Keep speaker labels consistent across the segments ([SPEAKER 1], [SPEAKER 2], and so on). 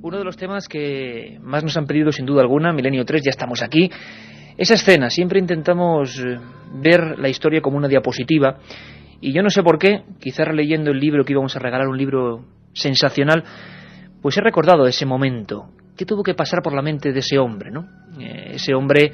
[SPEAKER 1] Uno de los temas que más nos han pedido sin duda alguna, Milenio 3, ya estamos aquí. Esa escena, siempre intentamos ver la historia como una diapositiva y yo no sé por qué, quizás releyendo el libro que íbamos a regalar, un libro sensacional, pues he recordado ese momento. ¿Qué tuvo que pasar por la mente de ese hombre, ¿no? Ese hombre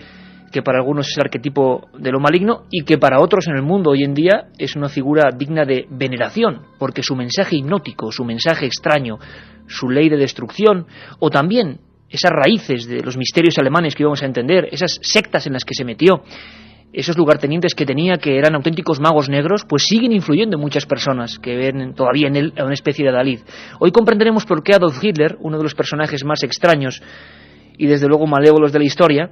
[SPEAKER 1] que para algunos es el arquetipo de lo maligno y que para otros en el mundo hoy en día es una figura digna de veneración, porque su mensaje hipnótico, su mensaje extraño, su ley de destrucción, o también esas raíces de los misterios alemanes que íbamos a entender, esas sectas en las que se metió, esos lugartenientes que tenía, que eran auténticos magos negros, pues siguen influyendo en muchas personas que ven todavía en él a una especie de Dalí. Hoy comprenderemos por qué Adolf Hitler, uno de los personajes más extraños y desde luego malévolos de la historia,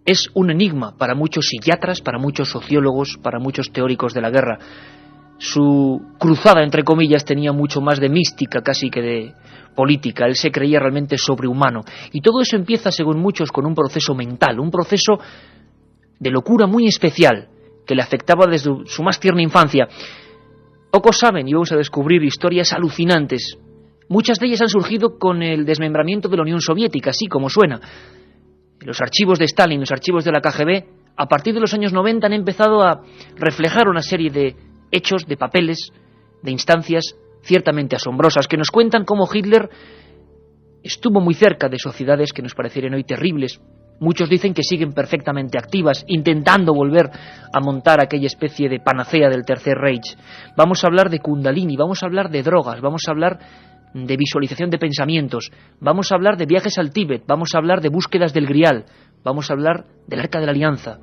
[SPEAKER 1] es un enigma para muchos psiquiatras, para muchos sociólogos, para muchos teóricos de la guerra. Su cruzada, entre comillas, tenía mucho más de mística casi que de política. Él se creía realmente sobrehumano. Y todo eso empieza, según muchos, con un proceso mental, un proceso de locura muy especial que le afectaba desde su más tierna infancia. Pocos saben, y vamos a descubrir historias alucinantes. Muchas de ellas han surgido con el desmembramiento de la Unión Soviética, así como suena. Los archivos de Stalin, los archivos de la KGB, a partir de los años 90 han empezado a reflejar una serie de hechos, de papeles, de instancias ciertamente asombrosas, que nos cuentan cómo Hitler estuvo muy cerca de sociedades que nos parecerían hoy terribles. Muchos dicen que siguen perfectamente activas, intentando volver a montar aquella especie de panacea del Tercer Reich. Vamos a hablar de Kundalini, vamos a hablar de drogas, vamos a hablar de visualización de pensamientos, vamos a hablar de viajes al Tíbet, vamos a hablar de búsquedas del Grial, vamos a hablar del Arca de la Alianza,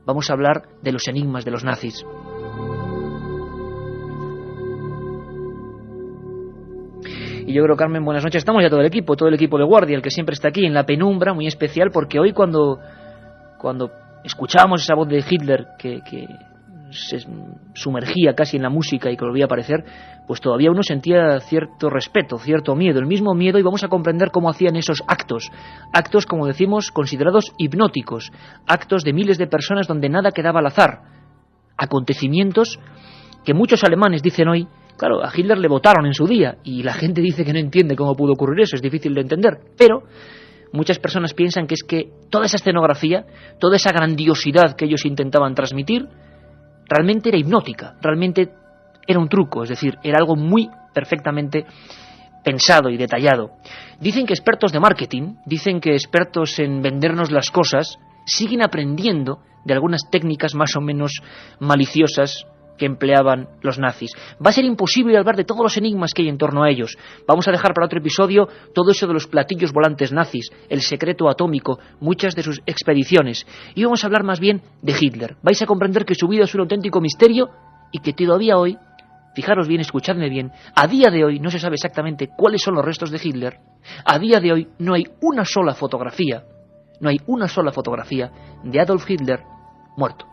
[SPEAKER 1] vamos a hablar de los enigmas de los nazis. Y yo creo, Carmen, buenas noches. Estamos ya todo el equipo de guardia, el que siempre está aquí en la penumbra, muy especial, porque hoy cuando escuchábamos esa voz de Hitler que se sumergía casi en la música y que volvía a aparecer, pues todavía uno sentía cierto respeto, cierto miedo, el mismo miedo, y vamos a comprender cómo hacían esos actos, como decimos, considerados hipnóticos, actos de miles de personas donde nada quedaba al azar, acontecimientos que muchos alemanes dicen hoy. Claro, a Hitler le votaron en su día y la gente dice que no entiende cómo pudo ocurrir eso, es difícil de entender, pero muchas personas piensan que es que toda esa escenografía, toda esa grandiosidad que ellos intentaban transmitir, realmente era hipnótica, realmente era un truco, es decir, era algo muy perfectamente pensado y detallado. Dicen que expertos de marketing, dicen que expertos en vendernos las cosas, siguen aprendiendo de algunas técnicas más o menos maliciosas que empleaban los nazis. Va a ser imposible hablar de todos los enigmas que hay en torno a ellos. Vamos a dejar para otro episodio todo eso de los platillos volantes nazis, el secreto atómico, muchas de sus expediciones. Y vamos a hablar más bien de Hitler. Vais a comprender que su vida es un auténtico misterio y que todavía hoy, fijaros bien, escuchadme bien, a día de hoy no se sabe exactamente cuáles son los restos de Hitler. A día de hoy no hay una sola fotografía de Adolf Hitler muerto.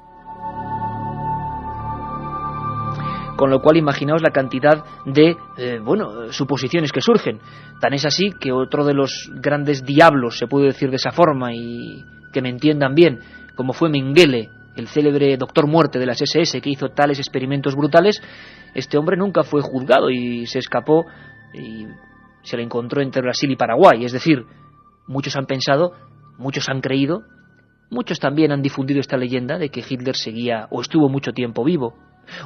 [SPEAKER 1] Con lo cual imaginaos la cantidad de suposiciones que surgen. Tan es así que otro de los grandes diablos, se puede decir de esa forma, y que me entiendan bien, como fue Mengele, el célebre doctor muerte de las SS que hizo tales experimentos brutales, este hombre nunca fue juzgado y se escapó y se le encontró entre Brasil y Paraguay. Es decir, muchos han pensado, muchos han creído, muchos también han difundido esta leyenda de que Hitler seguía o estuvo mucho tiempo vivo.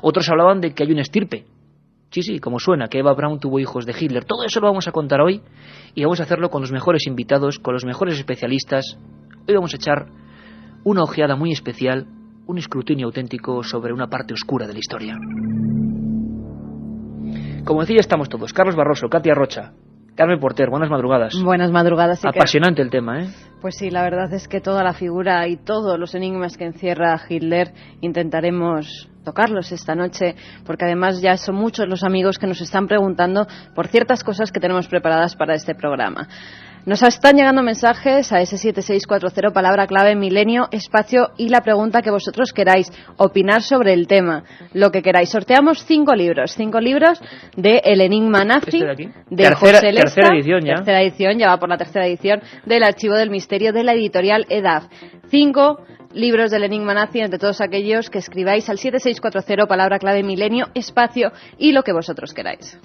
[SPEAKER 1] Otros hablaban de que hay una estirpe. Sí, como suena, que Eva Braun tuvo hijos de Hitler. Todo eso lo vamos a contar hoy y vamos a hacerlo con los mejores invitados, con los mejores especialistas. Hoy vamos a echar una ojeada muy especial, un escrutinio auténtico sobre una parte oscura de la historia. Como decía, estamos todos. Carlos Barroso, Katia Rocha, Carmen Porter, buenas madrugadas.
[SPEAKER 2] Buenas madrugadas.
[SPEAKER 1] Apasionante el tema, ¿eh?
[SPEAKER 2] Pues sí, la verdad es que toda la figura y todos los enigmas que encierra Hitler intentaremos tocarlos esta noche, porque además ya son muchos los amigos que nos están preguntando por ciertas cosas que tenemos preparadas para este programa. Nos están llegando mensajes a ese 7640, palabra clave, milenio, espacio y la pregunta que vosotros queráis, opinar sobre el tema, lo que queráis. Sorteamos 5 libros de El Enigma Nazi, de José Lesta, tercera edición, ya va por la tercera edición, del Archivo del Misterio de la editorial EDAF. 5 libros del Enigma Nazi entre todos aquellos que escribáis al 7640, palabra clave, milenio, espacio y lo que vosotros queráis.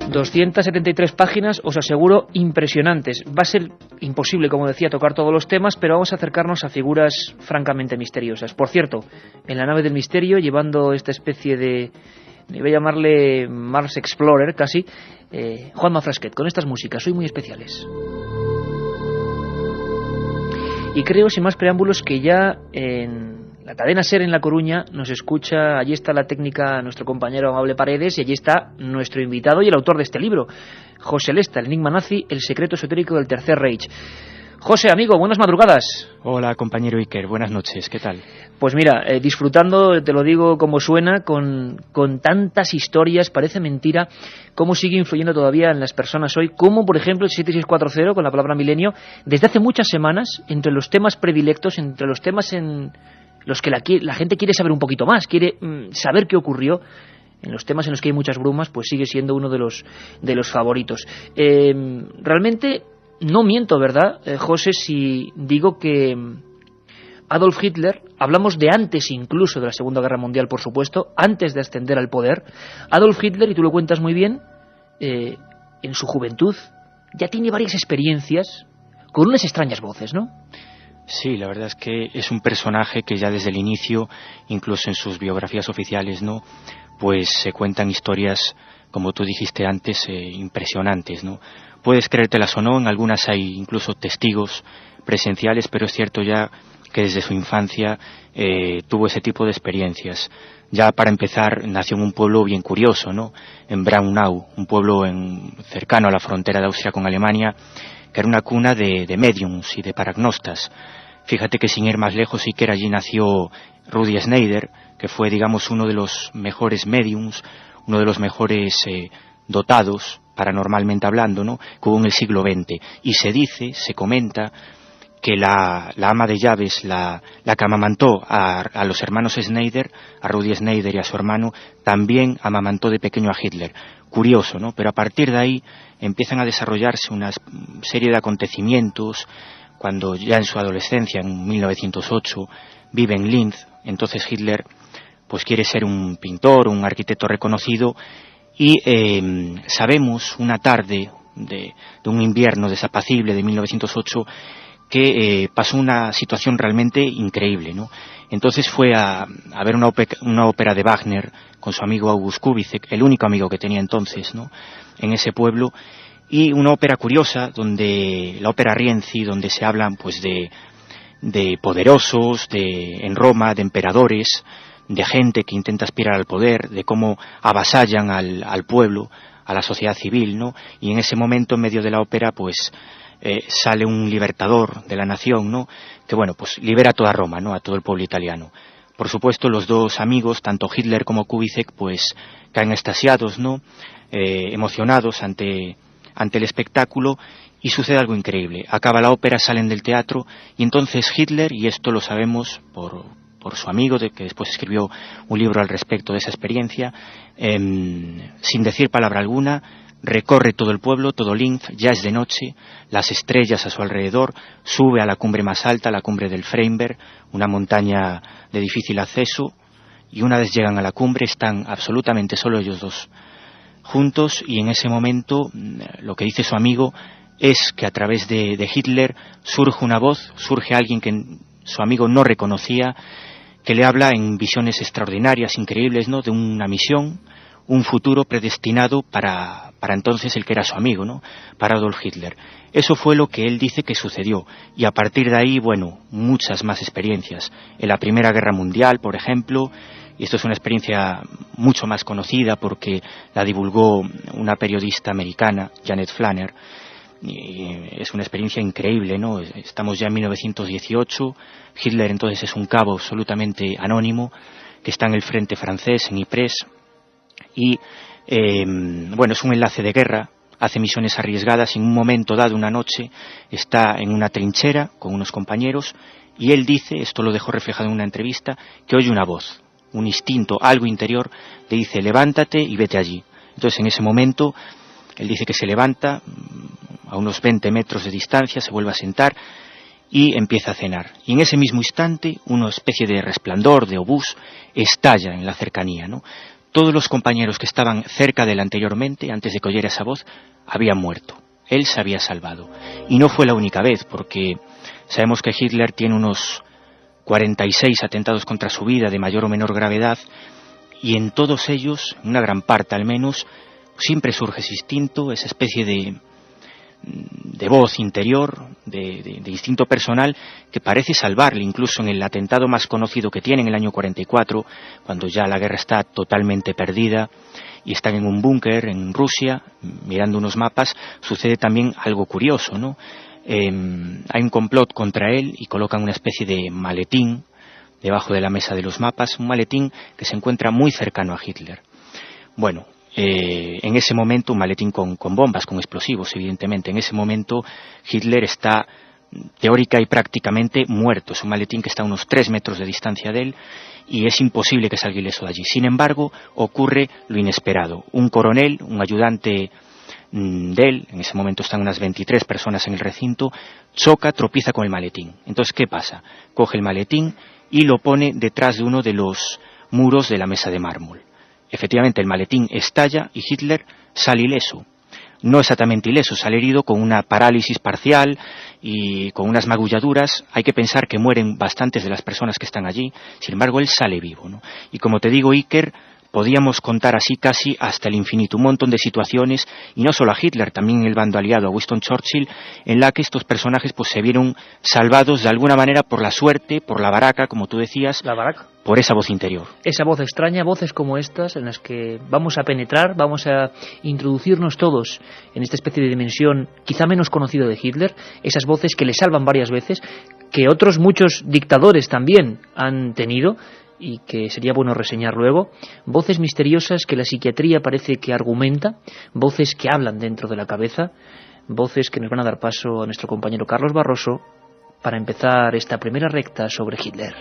[SPEAKER 1] 273 páginas, os aseguro, impresionantes. Va a ser imposible, como decía, tocar todos los temas, pero vamos a acercarnos a figuras francamente misteriosas. Por cierto, en la nave del misterio, llevando esta especie de, voy a llamarle Mars Explorer casi, Juanma Frasquet, con estas músicas, hoy muy especiales. Y creo, sin más preámbulos, que ya en la cadena SER en La Coruña nos escucha, allí está la técnica, nuestro compañero Amable Paredes, y allí está nuestro invitado y el autor de este libro, José Lesta, el enigma nazi, el secreto esotérico del Tercer Reich. José, amigo, buenas madrugadas.
[SPEAKER 3] Hola, compañero Iker, buenas noches, ¿qué tal?
[SPEAKER 1] Pues mira, disfrutando, te lo digo como suena, con tantas historias, parece mentira cómo sigue influyendo todavía en las personas hoy, como por ejemplo el 7640 con la palabra milenio, desde hace muchas semanas, entre los temas predilectos, entre los temas en los que la gente quiere saber un poquito más, quiere saber qué ocurrió. En los temas en los que hay muchas brumas, pues sigue siendo uno de los favoritos. Realmente no miento, ¿verdad, José, si digo que Adolf Hitler, hablamos de antes incluso de la Segunda Guerra Mundial, por supuesto, antes de ascender al poder, Adolf Hitler, y tú lo cuentas muy bien, en su juventud ya tiene varias experiencias con unas extrañas voces, ¿no?
[SPEAKER 3] Sí, la verdad es que es un personaje que ya desde el inicio, incluso en sus biografías oficiales, ¿no?, pues se cuentan historias, como tú dijiste antes, impresionantes, ¿no? Puedes creértelas o no, en algunas hay incluso testigos presenciales, pero es cierto ya que desde su infancia tuvo ese tipo de experiencias. Ya para empezar, nació en un pueblo bien curioso, ¿no?, en Braunau, un pueblo cercano a la frontera de Austria con Alemania, que era una cuna de médiums y de paragnostas. Fíjate que sin ir más lejos, sí que allí nació Rudi Schneider, que fue, digamos, uno de los mejores médiums, uno de los mejores dotados, paranormalmente hablando, ¿no?, que hubo en el siglo XX. Y se comenta, que la ama de llaves, la que amamantó a los hermanos Schneider, a Rudi Schneider y a su hermano, también amamantó de pequeño a Hitler. Curioso, ¿no? Pero a partir de ahí empiezan a desarrollarse una serie de acontecimientos, cuando ya en su adolescencia, en 1908, vive en Linz. Entonces Hitler pues quiere ser un pintor, un arquitecto reconocido, y sabemos una tarde de un invierno desapacible de 1908 que pasó una situación realmente increíble, ¿no? Entonces fue a ver una ópera de Wagner con su amigo August Kubizek, el único amigo que tenía entonces, ¿no?, en ese pueblo, y una ópera curiosa, la ópera Rienzi, donde se hablan pues de poderosos, en Roma, de emperadores, de gente que intenta aspirar al poder, de cómo avasallan al pueblo, a la sociedad civil, ¿no? Y en ese momento, en medio de la ópera, pues sale un libertador de la nación, ¿no?, que bueno, pues libera a toda Roma, ¿no?, a todo el pueblo italiano. Por supuesto, los dos amigos, tanto Hitler como Kubizek, pues caen extasiados, ¿no?, emocionados ante el espectáculo, y sucede algo increíble. Acaba la ópera, salen del teatro, y entonces Hitler, y esto lo sabemos por su amigo, que después escribió un libro al respecto de esa experiencia, sin decir palabra alguna, recorre todo el pueblo, todo Linz, ya es de noche, las estrellas a su alrededor, sube a la cumbre más alta, la cumbre del Freinberg, una montaña de difícil acceso, y una vez llegan a la cumbre están absolutamente solo ellos dos juntos, y en ese momento lo que dice su amigo es que a través de Hitler surge una voz, surge alguien que su amigo no reconocía, que le habla en visiones extraordinarias, increíbles, ¿no?, de una misión, un futuro predestinado para entonces el que era su amigo, ¿no?, para Adolf Hitler. Eso fue lo que él dice que sucedió, y a partir de ahí, bueno, muchas más experiencias. En la Primera Guerra Mundial, por ejemplo, y esto es una experiencia mucho más conocida porque la divulgó una periodista americana, Janet Flanner, y es una experiencia increíble, ¿no? Estamos ya en 1918, Hitler entonces es un cabo absolutamente anónimo que está en el frente francés, en Ypres, y bueno, es un enlace de guerra, hace misiones arriesgadas, y en un momento dado, una noche, está en una trinchera con unos compañeros, y él dice, esto lo dejó reflejado en una entrevista, que oye una voz, un instinto, algo interior, le dice, levántate y vete allí. Entonces en ese momento él dice que se levanta a unos 20 metros de distancia, se vuelve a sentar y empieza a cenar. Y en ese mismo instante una especie de resplandor, de obús, estalla en la cercanía, ¿no? todos los compañeros que estaban cerca de él anteriormente, antes de que oyera esa voz, habían muerto. Él se había salvado. Y no fue la única vez, porque sabemos que Hitler tiene unos 46 atentados contra su vida de mayor o menor gravedad, y en todos ellos, una gran parte al menos, siempre surge ese instinto, esa especie de voz interior, de instinto personal, que parece salvarle. Incluso en el atentado más conocido que tiene en el año 44, cuando ya la guerra está totalmente perdida y están en un búnker en Rusia, mirando unos mapas, sucede también algo curioso, ¿no? Hay un complot contra él y colocan una especie de maletín debajo de la mesa de los mapas, un maletín que se encuentra muy cercano a Hitler. Bueno, en ese momento, un maletín con bombas, con explosivos, evidentemente. En ese momento Hitler está teórica y prácticamente muerto. Es un maletín que está a unos 3 metros de distancia de él y es imposible que salga ileso de allí. Sin embargo, ocurre lo inesperado. Un coronel, un ayudante de él, en ese momento están unas 23 personas en el recinto, choca, tropieza con el maletín. Entonces, ¿qué pasa? Coge el maletín y lo pone detrás de uno de los muros de la mesa de mármol. Efectivamente, el maletín estalla y Hitler sale ileso. No exactamente ileso, sale herido con una parálisis parcial y con unas magulladuras. Hay que pensar que mueren bastantes de las personas que están allí. Sin embargo, él sale vivo, ¿no? Y como te digo, Iker, podíamos contar así casi hasta el infinito, un montón de situaciones, y no solo a Hitler, también el bando aliado, a Winston Churchill, en la que estos personajes pues se vieron salvados de alguna manera por la suerte, por la baraca, como tú decías,
[SPEAKER 1] la baraca,
[SPEAKER 3] por esa voz interior.
[SPEAKER 1] Esa voz extraña, voces como estas en las que vamos a penetrar, vamos a introducirnos todos en esta especie de dimensión quizá menos conocida de Hitler, esas voces que le salvan varias veces, que otros muchos dictadores también han tenido, y que sería bueno reseñar luego, voces misteriosas que la psiquiatría parece que argumenta, voces que hablan dentro de la cabeza, voces que nos van a dar paso a nuestro compañero Carlos Barroso para empezar esta primera recta sobre Hitler.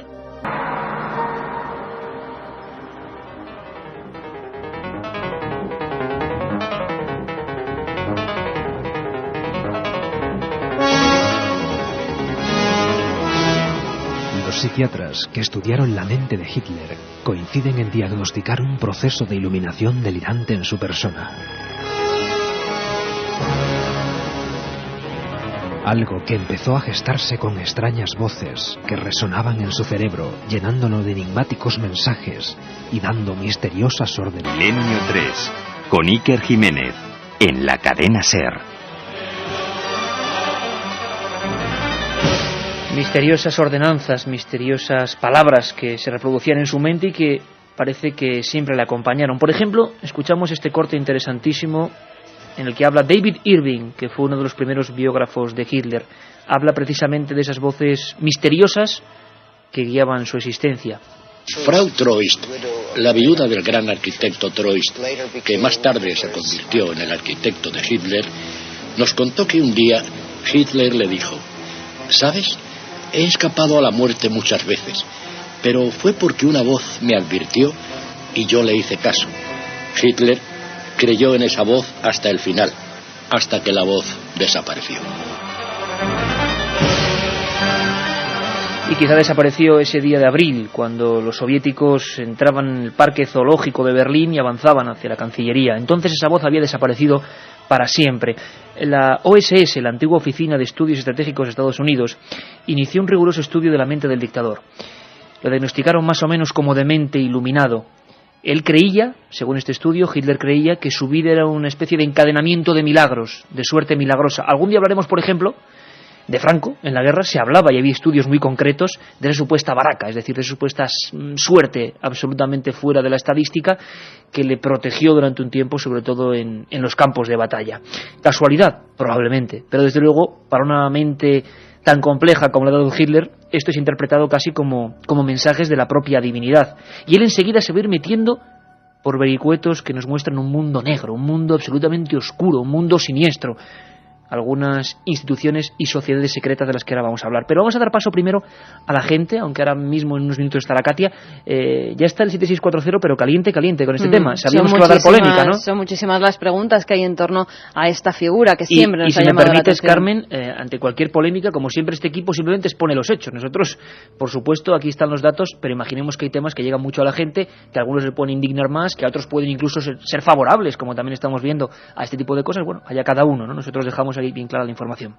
[SPEAKER 4] Los psiquiatras que estudiaron la mente de Hitler coinciden en diagnosticar un proceso de iluminación delirante en su persona. Algo que empezó a gestarse con extrañas voces que resonaban en su cerebro, llenándolo de enigmáticos mensajes y dando misteriosas órdenes.
[SPEAKER 5] Milenio 3, con Iker Jiménez, en la cadena SER.
[SPEAKER 1] Misteriosas ordenanzas, misteriosas palabras que se reproducían en su mente y que parece que siempre le acompañaron. Por ejemplo, escuchamos este corte interesantísimo en el que habla David Irving, que fue uno de los primeros biógrafos de Hitler. Habla precisamente de esas voces misteriosas que guiaban su existencia.
[SPEAKER 6] Frau Troist, la viuda del gran arquitecto Troist, que más tarde se convirtió en el arquitecto de Hitler, nos contó que un día Hitler le dijo: ¿sabes? He escapado a la muerte muchas veces, pero fue porque una voz me advirtió y yo le hice caso. Hitler creyó en esa voz hasta el final, hasta que la voz desapareció.
[SPEAKER 1] Y quizá desapareció ese día de abril, cuando los soviéticos entraban en el parque zoológico de Berlín y avanzaban hacia la Cancillería. Entonces esa voz había desaparecido para siempre. La OSS, la antigua Oficina de Estudios Estratégicos de Estados Unidos, inició un riguroso estudio de la mente del dictador. Lo diagnosticaron más o menos como demente iluminado. Él creía, según este estudio, Hitler creía que su vida era una especie de encadenamiento de milagros, de suerte milagrosa. Algún día hablaremos, por ejemplo, de Franco. En la guerra se hablaba y había estudios muy concretos de esa supuesta baraca, es decir, de esa supuesta suerte absolutamente fuera de la estadística que le protegió durante un tiempo, sobre todo en los campos de batalla. ¿Casualidad? Probablemente, pero desde luego, para una mente tan compleja como la de Hitler, esto es interpretado casi como mensajes de la propia divinidad. Y él enseguida se va a ir metiendo por vericuetos que nos muestran un mundo negro, un mundo absolutamente oscuro, un mundo siniestro. algunas instituciones y sociedades secretas de las que ahora vamos a hablar. Pero vamos a dar paso primero a la gente, aunque ahora mismo en unos minutos estará Katia. Ya está el 7640, pero caliente con este tema. Sabíamos que va a dar polémica, ¿no?
[SPEAKER 2] Son muchísimas las preguntas que hay en torno a esta figura que siempre nos ha
[SPEAKER 1] llamado la atención. Y si me permites, Carmen, ante cualquier polémica, como siempre, este equipo simplemente expone los hechos. Nosotros, por supuesto, aquí están los datos, pero imaginemos que hay temas que llegan mucho a la gente, que a algunos les pueden indignar más, que a otros pueden incluso ser favorables, como también estamos viendo a este tipo de cosas. Bueno, allá cada uno, ¿no? Nosotros dejamos ahí bien clara la información.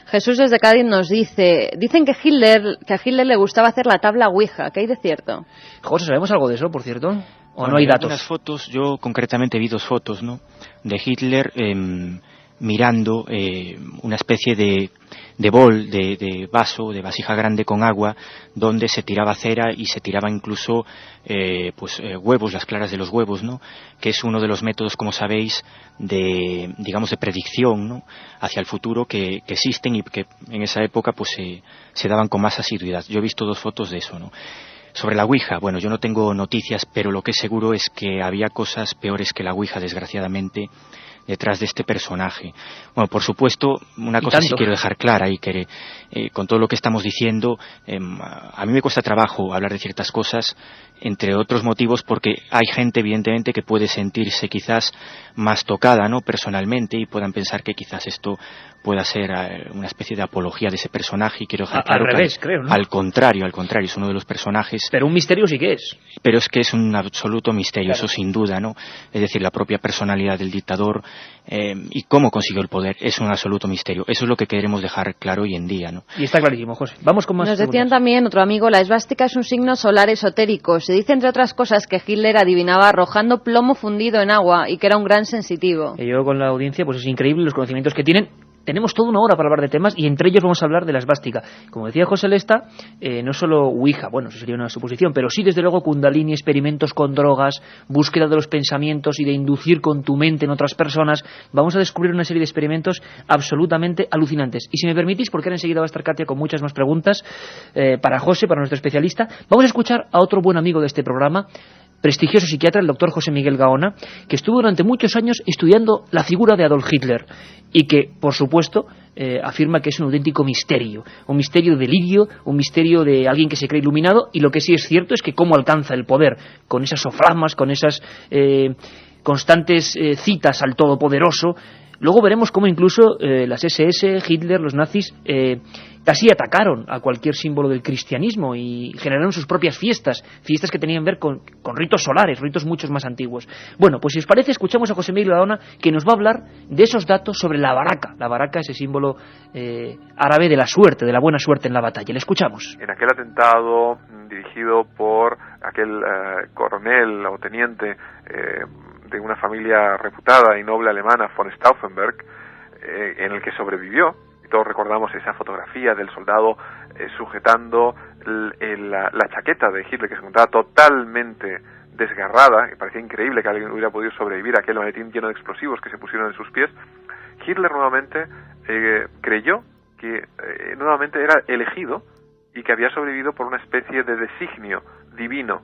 [SPEAKER 2] Jesús desde Cádiz nos dicen que a Hitler le gustaba hacer la tabla Ouija. ¿Qué hay de cierto?
[SPEAKER 1] José, ¿sabemos algo de eso, por cierto? ¿O
[SPEAKER 3] bueno,
[SPEAKER 1] no hay datos?
[SPEAKER 3] Algunas fotos, yo concretamente vi 2 fotos, ¿no?, de Hitler mirando una especie de bol, de vaso, de vasija grande con agua, donde se tiraba cera y se tiraba incluso huevos, las claras de los huevos, ¿no?, que es uno de los métodos, como sabéis, de predicción, ¿no?, hacia el futuro que existen y que en esa época pues se daban con más asiduidad. Yo he visto 2 fotos de eso, ¿no? Sobre la Ouija, bueno, yo no tengo noticias, pero lo que es seguro es que había cosas peores que la Ouija, desgraciadamente, detrás de este personaje. Bueno, por supuesto, una cosa sí quiero dejar clara y que con todo lo que estamos diciendo, a mí me cuesta trabajo hablar de ciertas cosas, entre otros motivos porque hay gente, evidentemente, que puede sentirse quizás más tocada, ¿no?, personalmente, y puedan pensar que quizás esto pueda ser una especie de apología de ese personaje, y quiero dejar claro
[SPEAKER 1] al revés, creo, ¿no?
[SPEAKER 3] Al contrario, es uno de los personajes.
[SPEAKER 1] Pero un misterio sí que es.
[SPEAKER 3] Pero es que es un absoluto misterio,
[SPEAKER 1] claro.
[SPEAKER 3] Eso sin duda, ¿no? Es decir, la propia personalidad del dictador y cómo consiguió el poder es un absoluto misterio. Eso es lo que queremos dejar claro hoy en día, ¿no?
[SPEAKER 1] Y está clarísimo, José. Vamos con más
[SPEAKER 2] Nos
[SPEAKER 1] preguntas.
[SPEAKER 2] decían también, otro amigo, la esvástica es un signo solar esotérico. Se dice, entre otras cosas, que Hitler adivinaba arrojando plomo fundido en agua y que era un gran sensitivo.
[SPEAKER 1] Y yo con la audiencia, pues es increíble los conocimientos que tienen. Tenemos toda una hora para hablar de temas y entre ellos vamos a hablar de la esvástica. Como decía José Lesta, no solo Ouija, bueno, eso sería una suposición, pero sí desde luego Kundalini, experimentos con drogas, búsqueda de los pensamientos y de inducir con tu mente en otras personas. Vamos a descubrir una serie de experimentos absolutamente alucinantes. Y si me permitís, porque ahora enseguida va a estar Katia con muchas más preguntas para José, para nuestro especialista, vamos a escuchar a otro buen amigo de este programa, prestigioso psiquiatra, el doctor José Miguel Gaona, que estuvo durante muchos años estudiando la figura de Adolf Hitler y que, por supuesto, afirma que es un auténtico misterio, un misterio de delirio, un misterio de alguien que se cree iluminado, y lo que sí es cierto es que cómo alcanza el poder, con esas soflamas, con esas constantes citas al Todopoderoso. Luego veremos cómo incluso las SS, Hitler, los nazis, casi atacaron a cualquier símbolo del cristianismo y generaron sus propias fiestas que tenían que ver con ritos solares, ritos mucho más antiguos. Bueno, pues si os parece, escuchamos a José Miguel Gaona, que nos va a hablar de esos datos sobre la baraka. La baraka, ese símbolo árabe de la suerte, de la buena suerte en la batalla. Le escuchamos.
[SPEAKER 7] En aquel atentado dirigido por aquel coronel o teniente de una familia reputada y noble alemana, von Stauffenberg, en el que sobrevivió, y todos recordamos esa fotografía del soldado sujetando la chaqueta de Hitler, que se encontraba totalmente desgarrada, y parecía increíble que alguien hubiera podido sobrevivir a aquel maletín lleno de explosivos que se pusieron en sus pies. Hitler nuevamente creyó que nuevamente era elegido y que había sobrevivido por una especie de designio divino.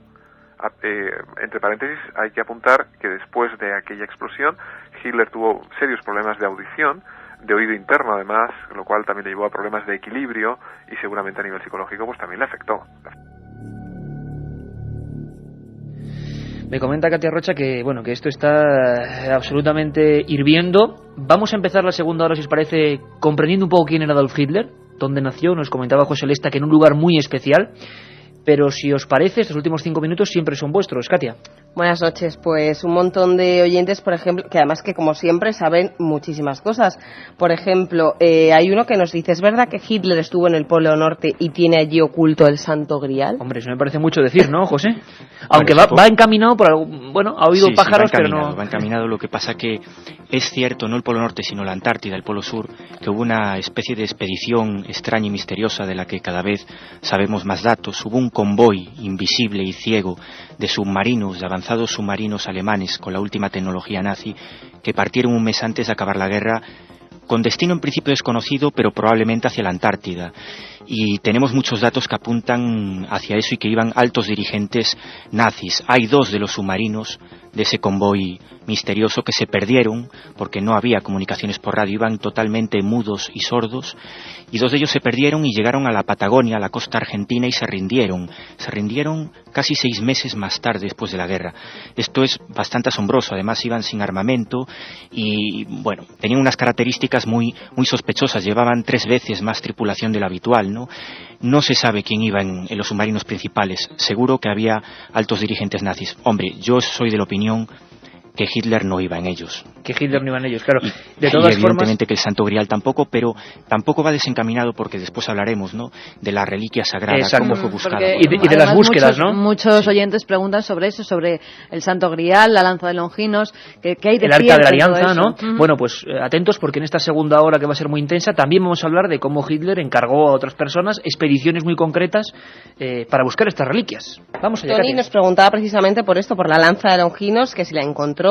[SPEAKER 7] Entre paréntesis, hay que apuntar que después de aquella explosión Hitler tuvo serios problemas de audición, de oído interno además, lo cual también le llevó a problemas de equilibrio y seguramente a nivel psicológico pues también le afectó.
[SPEAKER 1] Me comenta Katia Rocha que bueno, que esto está absolutamente hirviendo. Vamos a empezar la segunda hora, si os parece, comprendiendo un poco quién era Adolf Hitler, dónde nació. Nos comentaba José Lesta que en un lugar muy especial. Pero si os parece, estos últimos 5 minutos siempre son vuestros. Katia.
[SPEAKER 8] Buenas noches. Pues un montón de oyentes, por ejemplo, que además que como siempre saben muchísimas cosas. Por ejemplo, hay uno que nos dice, ¿es verdad que Hitler estuvo en el Polo Norte y tiene allí oculto el Santo Grial?
[SPEAKER 1] Hombre, eso me parece mucho decir, ¿no, José? Aunque va encaminado por algo, bueno, ha oído pájaros,
[SPEAKER 3] pero
[SPEAKER 1] no...
[SPEAKER 3] Va encaminado, lo que pasa que es cierto, no el Polo Norte, sino la Antártida, el Polo Sur, que hubo una especie de expedición extraña y misteriosa de la que cada vez sabemos más datos. Hubo un convoy invisible y ciego de submarinos, de avanzados submarinos alemanes con la última tecnología nazi, que partieron un mes antes de acabar la guerra, con destino en principio desconocido, pero probablemente hacia la Antártida. y tenemos muchos datos que apuntan hacia eso y que iban altos dirigentes nazis. Hay 2 de los submarinos de ese convoy misterioso que se perdieron porque no había comunicaciones por radio, iban totalmente mudos y sordos, y 2 de ellos se perdieron y llegaron a la Patagonia, a la costa argentina, y se rindieron casi 6 meses más tarde, después de la guerra. Esto es bastante asombroso. Además iban sin armamento y, bueno, tenían unas características muy sospechosas. Llevaban 3 veces más tripulación de lo habitual, ¿no? No se sabe quién iba en los submarinos principales. Seguro que había altos dirigentes nazis. Hombre, yo soy de la opinión que Hitler no iba en ellos.
[SPEAKER 1] Que Hitler no iba en ellos, claro.
[SPEAKER 3] De todas evidentemente formas, que el Santo Grial tampoco, pero tampoco va desencaminado, porque después hablaremos, ¿no?, de la reliquia sagrada. Exacto. Cómo fue buscada.
[SPEAKER 1] Y de las búsquedas, ¿no?
[SPEAKER 2] Muchos oyentes preguntan sobre eso, sobre el Santo Grial, la lanza de Longinos, que hay de
[SPEAKER 1] el Arca de la Alianza, ¿no? Bueno, pues atentos, porque en esta segunda hora, que va a ser muy intensa, también vamos a hablar de cómo Hitler encargó a otras personas expediciones muy concretas para buscar estas reliquias. Vamos allá.
[SPEAKER 8] Tony nos preguntaba precisamente por esto, por la lanza de Longinos, que si la encontró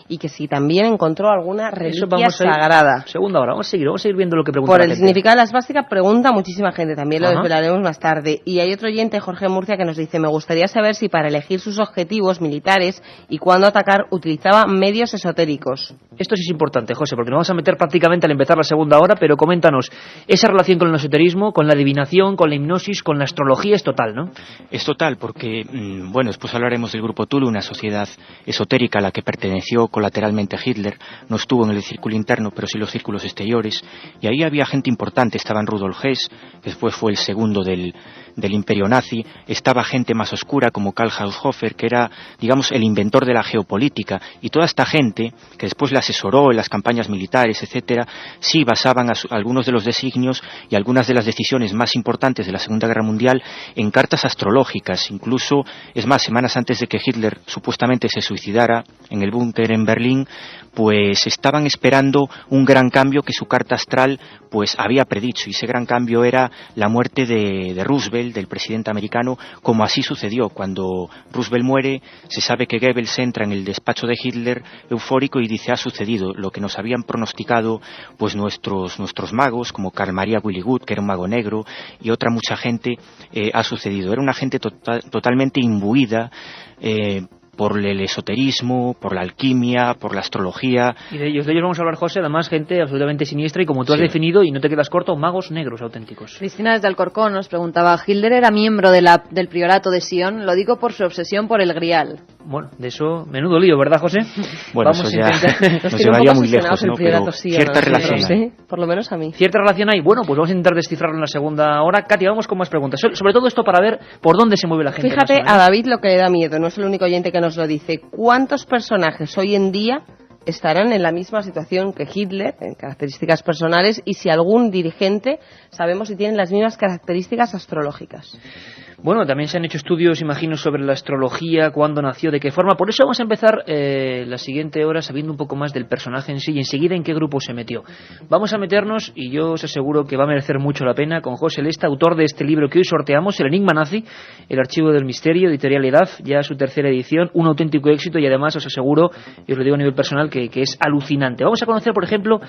[SPEAKER 8] y que si también encontró alguna reliquia sagrada.
[SPEAKER 1] Segunda hora, vamos a seguir viendo lo que pregunta.
[SPEAKER 8] Por el significado de la esvástica pregunta muchísima gente, también lo desvelaremos más tarde. Y hay otro oyente, Jorge Murcia, que nos dice: me gustaría saber si para elegir sus objetivos militares y cuándo atacar utilizaba medios esotéricos.
[SPEAKER 1] Esto sí es importante, José, porque nos vamos a meter prácticamente al empezar la segunda hora, pero coméntanos, esa relación con el esoterismo, con la adivinación, con la hipnosis, con la astrología es total, ¿no?
[SPEAKER 3] Es total, porque, bueno, después hablaremos del Grupo Tulu, una sociedad esotérica a la que perteneció colateralmente Hitler. No estuvo en el círculo interno, pero sí los círculos exteriores, y ahí había gente importante. Estaban Rudolf Hess, que después fue el segundo del imperio nazi. Estaba gente más oscura como Karl Haushofer, que era, digamos, el inventor de la geopolítica, y toda esta gente que después le asesoró en las campañas militares, etcétera, sí basaban algunos de los designios y algunas de las decisiones más importantes de la Segunda Guerra Mundial en cartas astrológicas. Incluso, es más, semanas antes de que Hitler supuestamente se suicidara en el búnker en Berlín, pues estaban esperando un gran cambio que su carta astral pues había predicho, y ese gran cambio era la muerte de Roosevelt, del presidente americano, como así sucedió. Cuando Roosevelt muere, se sabe que Goebbels entra en el despacho de Hitler eufórico y dice: ha sucedido lo que nos habían pronosticado pues nuestros magos, como Carl Maria Willigut, que era un mago negro, y otra mucha gente. Ha sucedido. Era una gente totalmente imbuida por el esoterismo, por la alquimia, por la astrología.
[SPEAKER 1] Y de ellos vamos a hablar, José, además gente absolutamente siniestra, y como tú has definido, y no te quedas corto, magos negros auténticos.
[SPEAKER 2] Cristina desde Alcorcón nos preguntaba: ¿Hitler era miembro del priorato de Sion? Lo digo por su obsesión por el Grial.
[SPEAKER 1] Bueno, de eso, menudo lío, ¿verdad, José?
[SPEAKER 3] Bueno, vamos eso ya nos llevaría muy lejos, ¿no? Pero cierta relación
[SPEAKER 8] hay. Por lo menos a mí.
[SPEAKER 1] ¿Cierta relación hay? Bueno, pues vamos a intentar descifrarlo en la segunda hora. Katia, vamos con más preguntas. Sobre todo esto para ver por dónde se mueve la gente.
[SPEAKER 8] Fíjate, a David lo que le da miedo, no es el único oyente que nos lo dice. ¿Cuántos personajes hoy en día estarán en la misma situación que Hitler, en características personales, y si algún dirigente sabemos si tienen las mismas características astrológicas?
[SPEAKER 1] Bueno, también se han hecho estudios, imagino, sobre la astrología, cuándo nació, de qué forma. Por eso vamos a empezar la siguiente hora sabiendo un poco más del personaje en sí y enseguida en qué grupo se metió. Vamos a meternos, y yo os aseguro que va a merecer mucho la pena, con José Lesta, autor de este libro que hoy sorteamos, El Enigma Nazi, el archivo del misterio, editorial EDAF, ya su tercera edición, un auténtico éxito, y además os aseguro, y os lo digo a nivel personal, que es alucinante. Vamos a conocer, por ejemplo,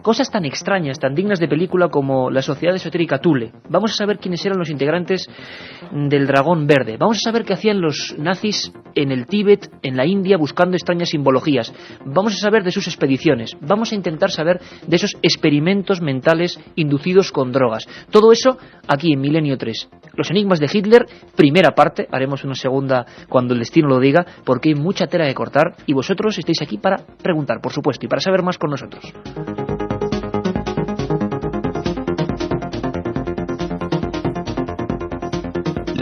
[SPEAKER 1] cosas tan extrañas, tan dignas de película como la Sociedad Esotérica Thule. Vamos a saber quiénes eran los integrantes del Dragón Verde. Vamos a saber qué hacían los nazis en el Tíbet, en la India, buscando extrañas simbologías. Vamos a saber de sus expediciones. Vamos a intentar saber de esos experimentos mentales inducidos con drogas. Todo eso aquí en Milenio 3. Los enigmas de Hitler, primera parte. Haremos una segunda cuando el destino lo diga, porque hay mucha tela de cortar y vosotros estáis aquí para preguntar, por supuesto, y para saber más con nosotros.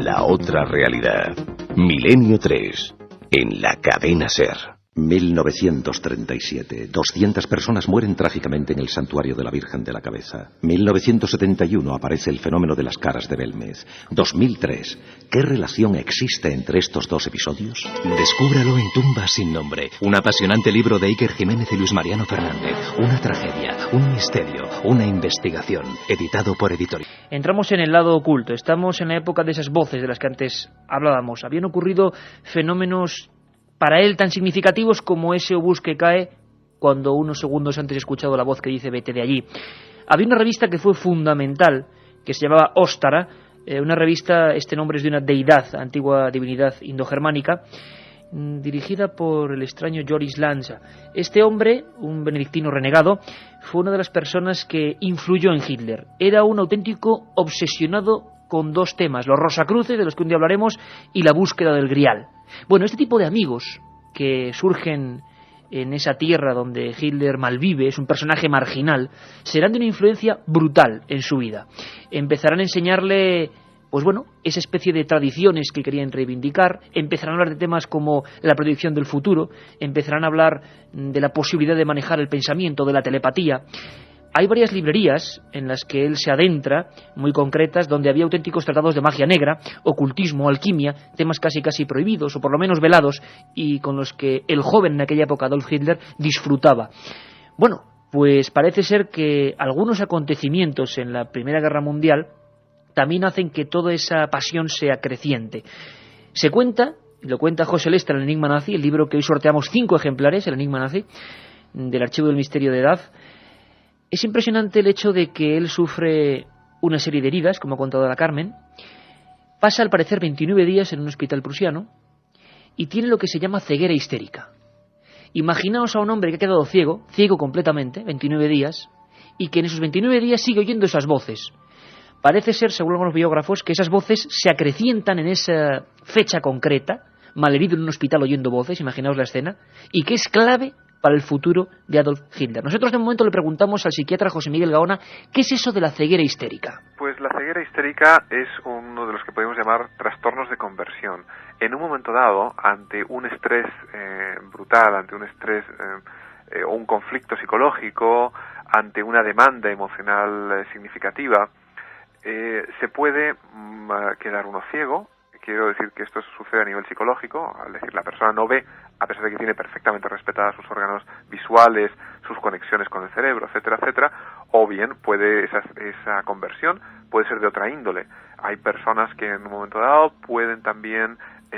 [SPEAKER 5] La otra realidad. Milenio 3. En la cadena SER.
[SPEAKER 9] 1937. 200 personas mueren trágicamente en el santuario de la Virgen de la Cabeza. 1971 aparece el fenómeno de las caras de Belmez. 2003. ¿Qué relación existe entre estos dos episodios?
[SPEAKER 4] Descúbralo en Tumbas sin nombre. Un apasionante libro de Iker Jiménez y Luis Mariano Fernández. Una tragedia, un misterio, una investigación. Editado por Editorial.
[SPEAKER 1] Entramos en el lado oculto. Estamos en la época de esas voces de las que antes hablábamos. Habían ocurrido fenómenos para él tan significativos como ese obús que cae cuando unos segundos antes he escuchado la voz que dice vete de allí. Había una revista que fue fundamental, que se llamaba Ostara, una revista, este nombre es de una deidad, antigua divinidad indogermánica, dirigida por el extraño Joris Lanza. Este hombre, un benedictino renegado, fue una de las personas que influyó en Hitler. Era un auténtico obsesionado con dos temas, los Rosacruces, de los que un día hablaremos, y la búsqueda del Grial. Bueno, este tipo de amigos que surgen en esa tierra donde Hitler malvive, es un personaje marginal, serán de una influencia brutal en su vida. Empezarán a enseñarle, pues bueno, esa especie de tradiciones que querían reivindicar, empezarán a hablar de temas como la predicción del futuro, empezarán a hablar de la posibilidad de manejar el pensamiento, de la telepatía. Hay varias librerías en las que él se adentra, muy concretas, donde había auténticos tratados de magia negra, ocultismo, alquimia, temas casi prohibidos, o por lo menos velados, y con los que el joven en aquella época, Adolf Hitler, disfrutaba. Bueno, pues parece ser que algunos acontecimientos en la Primera Guerra Mundial también hacen que toda esa pasión sea creciente. Se cuenta, y lo cuenta José Lester en El Enigma Nazi, el libro que hoy sorteamos 5 ejemplares, El Enigma Nazi, del Archivo del Misterio de Edad. Es impresionante el hecho de que él sufre una serie de heridas, como ha contado la Carmen, pasa al parecer 29 días en un hospital prusiano y tiene lo que se llama ceguera histérica. Imaginaos a un hombre que ha quedado ciego completamente, 29 días, y que en esos 29 días sigue oyendo esas voces. Parece ser, según algunos biógrafos, que esas voces se acrecientan en esa fecha concreta, malherido en un hospital oyendo voces, imaginaos la escena, y que es clave para el futuro de Adolf Hitler. Nosotros de momento le preguntamos al psiquiatra José Miguel Gaona, ¿qué es eso de la ceguera histérica?
[SPEAKER 7] Pues la ceguera histérica es uno de los que podemos llamar trastornos de conversión. En un momento dado, ante un estrés brutal, ante un estrés o un conflicto psicológico, ante una demanda emocional significativa, se puede quedar uno ciego. Quiero decir que esto sucede a nivel psicológico, es decir, la persona no ve, a pesar de que tiene perfectamente respetadas sus órganos visuales, sus conexiones con el cerebro, etcétera, etcétera, o bien puede esa conversión puede ser de otra índole. Hay personas que en un momento dado pueden también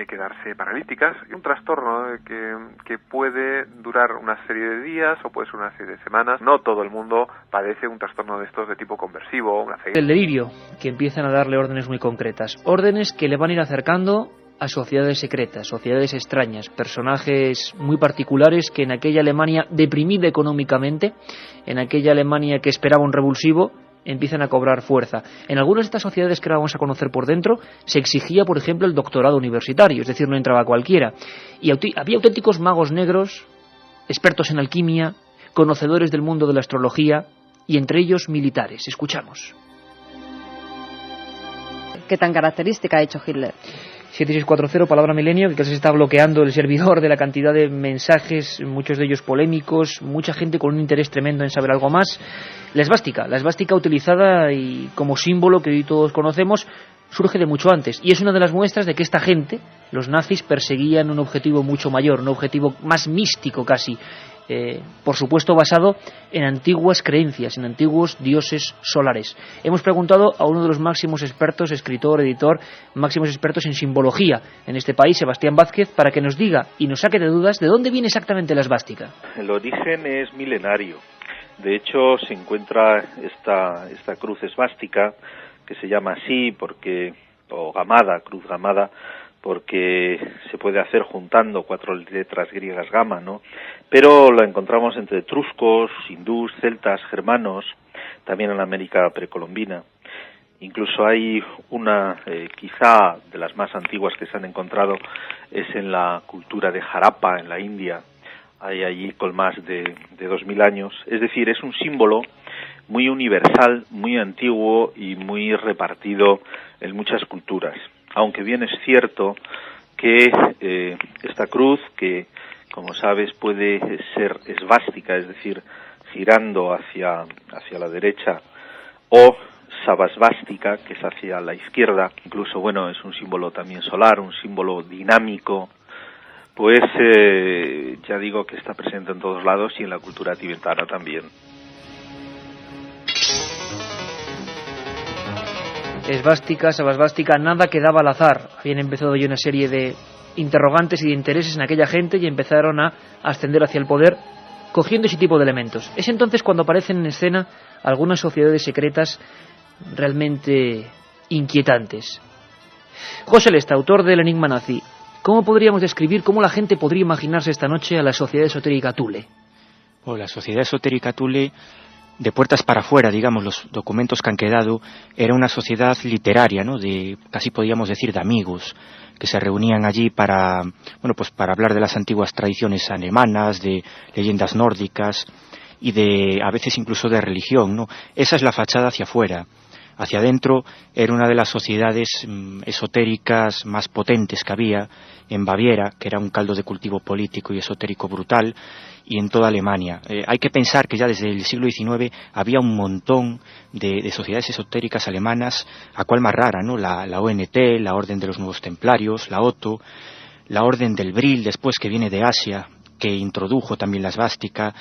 [SPEAKER 7] quedarse paralíticas, y un trastorno que puede durar una serie de días o puede ser una serie de semanas. No todo el mundo padece un trastorno de estos de tipo conversivo.
[SPEAKER 1] El delirio, que empiezan a darle órdenes muy concretas, órdenes que le van a ir acercando a sociedades secretas, sociedades extrañas, personajes muy particulares que en aquella Alemania deprimida económicamente, en aquella Alemania que esperaba un revulsivo, empiezan a cobrar fuerza. En algunas de estas sociedades que ahora vamos a conocer por dentro, se exigía, por ejemplo, el doctorado universitario, es decir, no entraba cualquiera. Y había auténticos magos negros, expertos en alquimia, conocedores del mundo de la astrología, y entre ellos militares. Escuchamos.
[SPEAKER 2] ¿Qué tan característica ha hecho Hitler?
[SPEAKER 1] 7640, palabra milenio, que casi se está bloqueando el servidor de la cantidad de mensajes, muchos de ellos polémicos, mucha gente con un interés tremendo en saber algo más. La esvástica utilizada y como símbolo que hoy todos conocemos, surge de mucho antes, y es una de las muestras de que esta gente, los nazis, perseguían un objetivo mucho mayor, un objetivo más místico casi, por supuesto basado en antiguas creencias, en antiguos dioses solares. Hemos preguntado a uno de los máximos expertos, escritor, editor, máximos expertos en simbología en este país, Sebastián Vázquez, para que nos diga y nos saque de dudas de dónde viene exactamente la esvástica.
[SPEAKER 10] El origen es milenario. De hecho, se encuentra esta cruz esvástica, que se llama así o gamada, cruz gamada, porque se puede hacer juntando 4 letras griegas gamma, ¿no? Pero la encontramos entre etruscos, hindús, celtas, germanos, también en la América precolombina. Incluso hay una, quizá de las más antiguas que se han encontrado, es en la cultura de Harappa, en la India. Hay allí con más de 2000 años. Es decir, es un símbolo muy universal, muy antiguo y muy repartido en muchas culturas. Aunque bien es cierto que esta cruz, que como sabes puede ser esvástica, es decir, girando hacia la derecha, o sabasvástica, que es hacia la izquierda, incluso bueno, es un símbolo también solar, un símbolo dinámico, pues ya digo que está presente en todos lados y en la cultura tibetana también.
[SPEAKER 1] Esvástica, sabasvástica, nada quedaba al azar. Habían empezado ya una serie de interrogantes y de intereses en aquella gente y empezaron a ascender hacia el poder cogiendo ese tipo de elementos. Es entonces cuando aparecen en escena algunas sociedades secretas realmente inquietantes. José Lesta, autor del Enigma nazi, ¿cómo podríamos describir, cómo la gente podría imaginarse esta noche a la sociedad esotérica Thule?
[SPEAKER 3] La sociedad esotérica Thule, de puertas para afuera, digamos, los documentos que han quedado, era una sociedad literaria, ¿no? Casi podríamos decir de amigos, que se reunían allí para hablar de las antiguas tradiciones alemanas, de leyendas nórdicas y a veces incluso de religión, ¿no? Esa es la fachada hacia afuera. Hacia adentro era una de las sociedades esotéricas más potentes que había en Baviera, que era un caldo de cultivo político y esotérico brutal, y en toda Alemania. Hay que pensar que ya desde el siglo XIX había un montón de sociedades esotéricas alemanas, a cual más rara, ¿no? La ONT, la Orden de los Nuevos Templarios, la Otto, la Orden del Bril, después, que viene de Asia, que introdujo también la esvástica,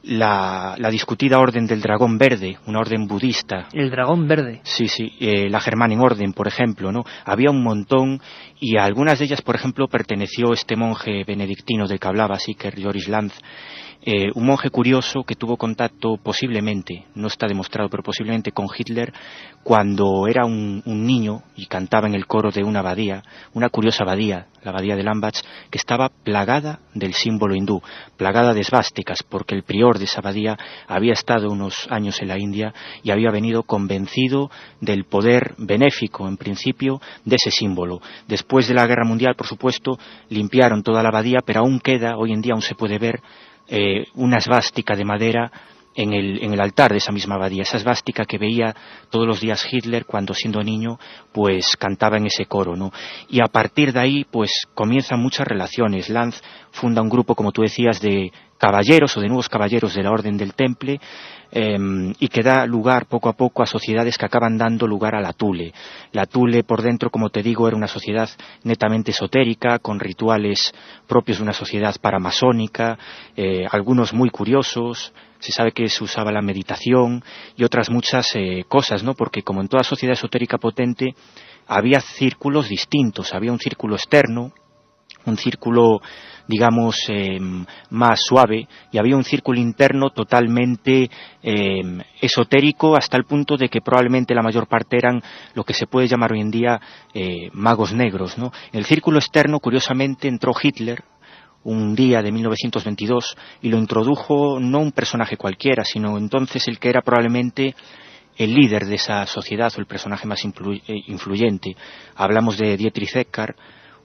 [SPEAKER 3] la discutida Orden del Dragón Verde, una orden budista.
[SPEAKER 1] El Dragón Verde.
[SPEAKER 3] Sí, la Germanenorden, por ejemplo, ¿no? Había un montón, y a algunas de ellas, por ejemplo, perteneció este monje benedictino del que hablaba Sicker, Joris Lanz, un monje curioso que tuvo contacto posiblemente, no está demostrado, pero posiblemente con Hitler, cuando era un niño y cantaba en el coro de una abadía, una curiosa abadía, la abadía de Lambach, que estaba plagada del símbolo hindú, plagada de esvásticas, porque el prior de esa abadía había estado unos años en la India y había venido convencido del poder benéfico, en principio, de ese símbolo. Después de la Guerra Mundial, por supuesto, limpiaron toda la abadía, pero aún queda, hoy en día aún se puede ver, una esvástica de madera en el altar de esa misma abadía, esa esvástica que veía todos los días Hitler cuando, siendo niño, pues cantaba en ese coro, ¿no? Y a partir de ahí, pues comienzan muchas relaciones. Lanz funda un grupo, como tú decías, de caballeros o de nuevos caballeros de la Orden del Temple, y que da lugar poco a poco a sociedades que acaban dando lugar a la Thule. La Thule, por dentro, como te digo, era una sociedad netamente esotérica, con rituales propios de una sociedad paramasónica, algunos muy curiosos. Se sabe que se usaba la meditación y otras muchas cosas, ¿no? Porque, como en toda sociedad esotérica potente, había círculos distintos. Había un círculo externo, un círculo, digamos, más suave, y había un círculo interno totalmente esotérico, hasta el punto de que probablemente la mayor parte eran lo que se puede llamar hoy en día magos negros, ¿no? En el círculo externo, curiosamente, entró Hitler un día de 1922 y lo introdujo no un personaje cualquiera, sino entonces el que era probablemente el líder de esa sociedad o el personaje más influyente. Hablamos de Dietrich Eckart,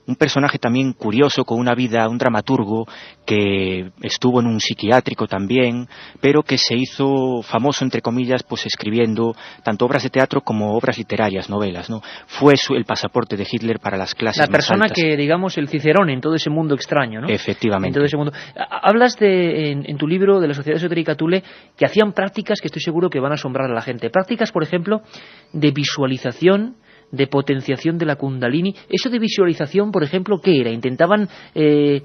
[SPEAKER 3] un personaje también curioso, con una vida, un dramaturgo que estuvo en un psiquiátrico también, pero que se hizo famoso, entre comillas, pues escribiendo tanto obras de teatro como obras literarias, novelas, ¿no? Fue el pasaporte de Hitler para las clases más altas.
[SPEAKER 1] La persona que, digamos, el cicerone en todo ese mundo extraño, ¿no?
[SPEAKER 3] Efectivamente.
[SPEAKER 1] En todo ese mundo. Hablas en tu libro de la Sociedad Esotérica Thule que hacían prácticas que estoy seguro que van a asombrar a la gente. Prácticas, por ejemplo, de visualización, de potenciación de la Kundalini. Eso de visualización, por ejemplo, ¿qué era? ¿Intentaban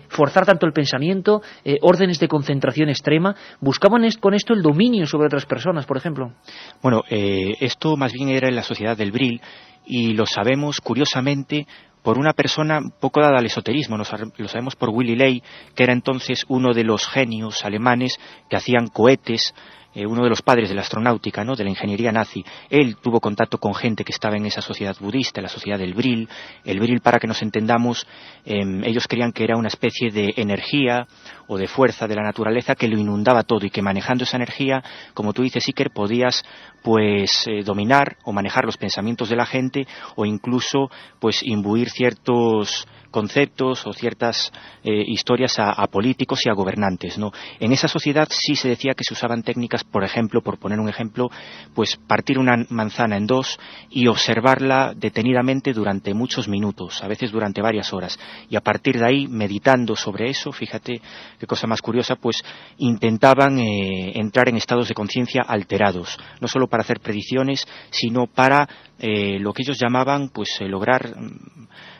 [SPEAKER 1] forzar tanto el pensamiento, órdenes de concentración extrema? ¿Buscaban con esto el dominio sobre otras personas, por ejemplo?
[SPEAKER 3] Bueno, esto más bien era en la sociedad del Bril, y lo sabemos, curiosamente, por una persona poco dada al esoterismo. Lo sabemos por Willy Ley, que era entonces uno de los genios alemanes que hacían cohetes, uno de los padres de la astronáutica, ¿no?, de la ingeniería nazi. Él tuvo contacto con gente que estaba en esa sociedad budista, la sociedad del Bril. El Bril, para que nos entendamos, ellos creían que era una especie de energía o de fuerza de la naturaleza que lo inundaba todo, y que manejando esa energía, como tú dices, Iker, podías pues dominar o manejar los pensamientos de la gente, o incluso pues imbuir ciertos conceptos o ciertas historias a políticos y a gobernantes, ¿no? En esa sociedad sí se decía que se usaban técnicas, por ejemplo, por poner un ejemplo, pues partir una manzana en dos y observarla detenidamente durante muchos minutos, a veces durante varias horas, y a partir de ahí, meditando sobre eso, fíjate qué cosa más curiosa, pues intentaban entrar en estados de conciencia alterados, no solo para hacer predicciones, sino para lo que ellos llamaban, pues lograr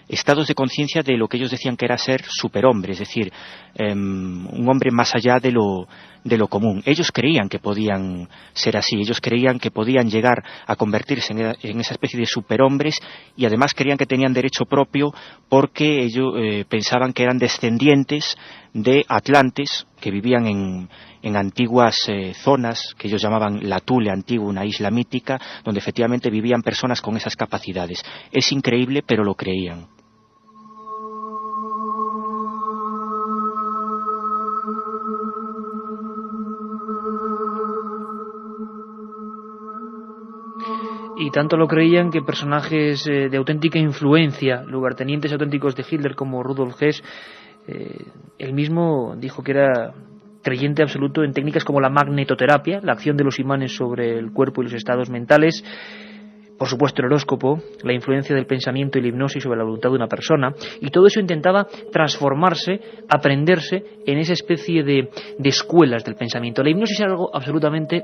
[SPEAKER 3] estados de conciencia de lo que ellos decían que era ser superhombre, es decir, un hombre más allá de lo de lo común. Ellos creían que podían ser así, ellos creían que podían llegar a convertirse en esa especie de superhombres, y además creían que tenían derecho propio porque ellos pensaban que eran descendientes de atlantes que vivían en antiguas zonas que ellos llamaban la Thule antigua, una isla mítica, donde efectivamente vivían personas con esas capacidades. Es increíble, pero lo creían.
[SPEAKER 1] Y tanto lo creían que personajes de auténtica influencia, lugartenientes auténticos de Hitler como Rudolf Hess, él mismo dijo que era creyente absoluto en técnicas como la magnetoterapia, la acción de los imanes sobre el cuerpo y los estados mentales, por supuesto el horóscopo, la influencia del pensamiento y la hipnosis sobre la voluntad de una persona, y todo eso intentaba transformarse, aprenderse en esa especie de escuelas del pensamiento. La hipnosis era algo absolutamente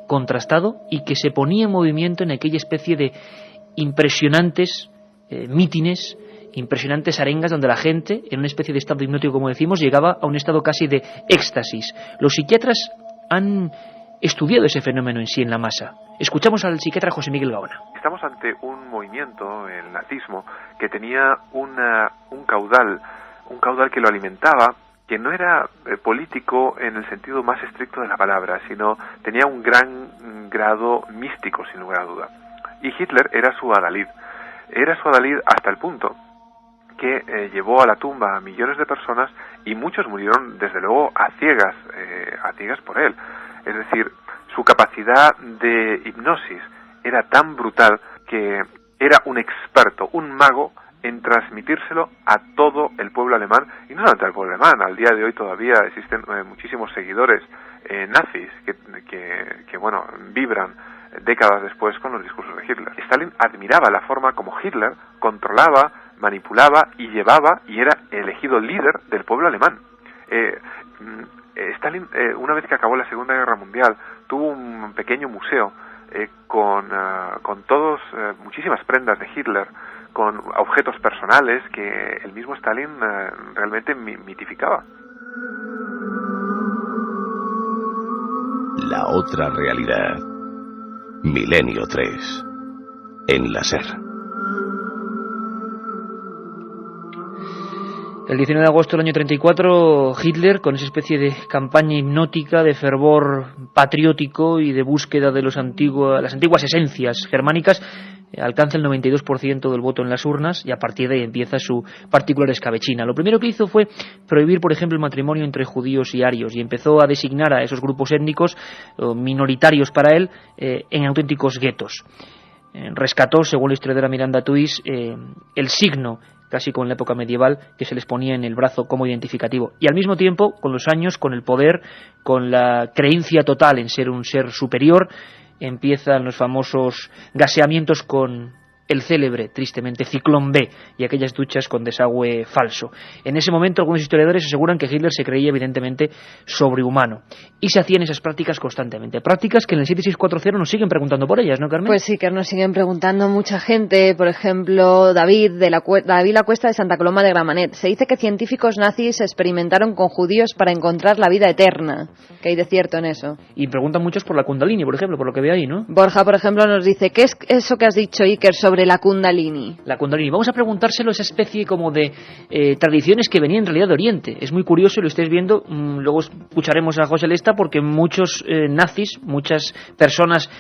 [SPEAKER 1] contrastado y que se ponía en movimiento en aquella especie de impresionantes mítines, impresionantes arengas donde la gente, en una especie de estado hipnótico, como decimos, llegaba a un estado casi de éxtasis. Los psiquiatras han estudiado ese fenómeno en sí en la masa. Escuchamos al psiquiatra José Miguel Gaona.
[SPEAKER 7] Estamos ante un movimiento, el nazismo, que tenía un caudal que lo alimentaba, que no era político en el sentido más estricto de la palabra, sino tenía un gran grado místico, sin lugar a duda. Y Hitler era su adalid. Era su adalid hasta el punto que llevó a la tumba a millones de personas, y muchos murieron, desde luego, a ciegas por él. Es decir, su capacidad de hipnosis era tan brutal que era un experto, un mago en transmitírselo a todo el pueblo alemán, y no solamente al pueblo alemán. Al día de hoy todavía existen muchísimos seguidores nazis que bueno, vibran décadas después con los discursos de Hitler. Stalin admiraba la forma como Hitler controlaba, manipulaba y llevaba y era elegido líder del pueblo alemán. Stalin, una vez que acabó la Segunda Guerra Mundial, tuvo un pequeño museo con muchísimas prendas de Hitler, con objetos personales que el mismo Stalin realmente mitificaba.
[SPEAKER 5] La otra realidad. Milenio 3. En la SER.
[SPEAKER 1] El 19 de agosto del año 34, Hitler, con esa especie de campaña hipnótica, de fervor patriótico y de búsqueda de las antiguas esencias germánicas, alcanza el 92% del voto en las urnas, y a partir de ahí empieza su particular escabechina. Lo primero que hizo fue prohibir, por ejemplo, el matrimonio entre judíos y arios, y empezó a designar a esos grupos étnicos minoritarios para él en auténticos guetos. Rescató, según la historiadora Miranda Tuis, el signo, casi con la época medieval, que se les ponía en el brazo como identificativo. Y al mismo tiempo, con los años, con el poder, con la creencia total en ser un ser superior, empiezan los famosos gaseamientos con el célebre, tristemente, Ciclón B y aquellas duchas con desagüe falso. En ese momento algunos historiadores aseguran que Hitler se creía evidentemente sobrehumano, y se hacían esas prácticas constantemente, prácticas que en el 7640 nos siguen preguntando por ellas, ¿no, Carmen?
[SPEAKER 2] Pues sí, que nos siguen preguntando mucha gente. Por ejemplo, David La Cuesta de Santa Coloma de Gramenet. Se dice que científicos nazis experimentaron con judíos para encontrar la vida eterna. ¿Qué hay de cierto en eso?
[SPEAKER 1] Y preguntan muchos por la Kundalini, por ejemplo, por lo que veo ahí, ¿no?
[SPEAKER 2] Borja, por ejemplo, nos dice, ¿qué es eso que has dicho, Iker, sobre la Kundalini?
[SPEAKER 1] La Kundalini. Vamos a preguntárselo, esa especie como de tradiciones que venían en realidad de Oriente. Es muy curioso, lo estáis viendo. Luego escucharemos a José Lesta, porque muchos nazis, muchas personas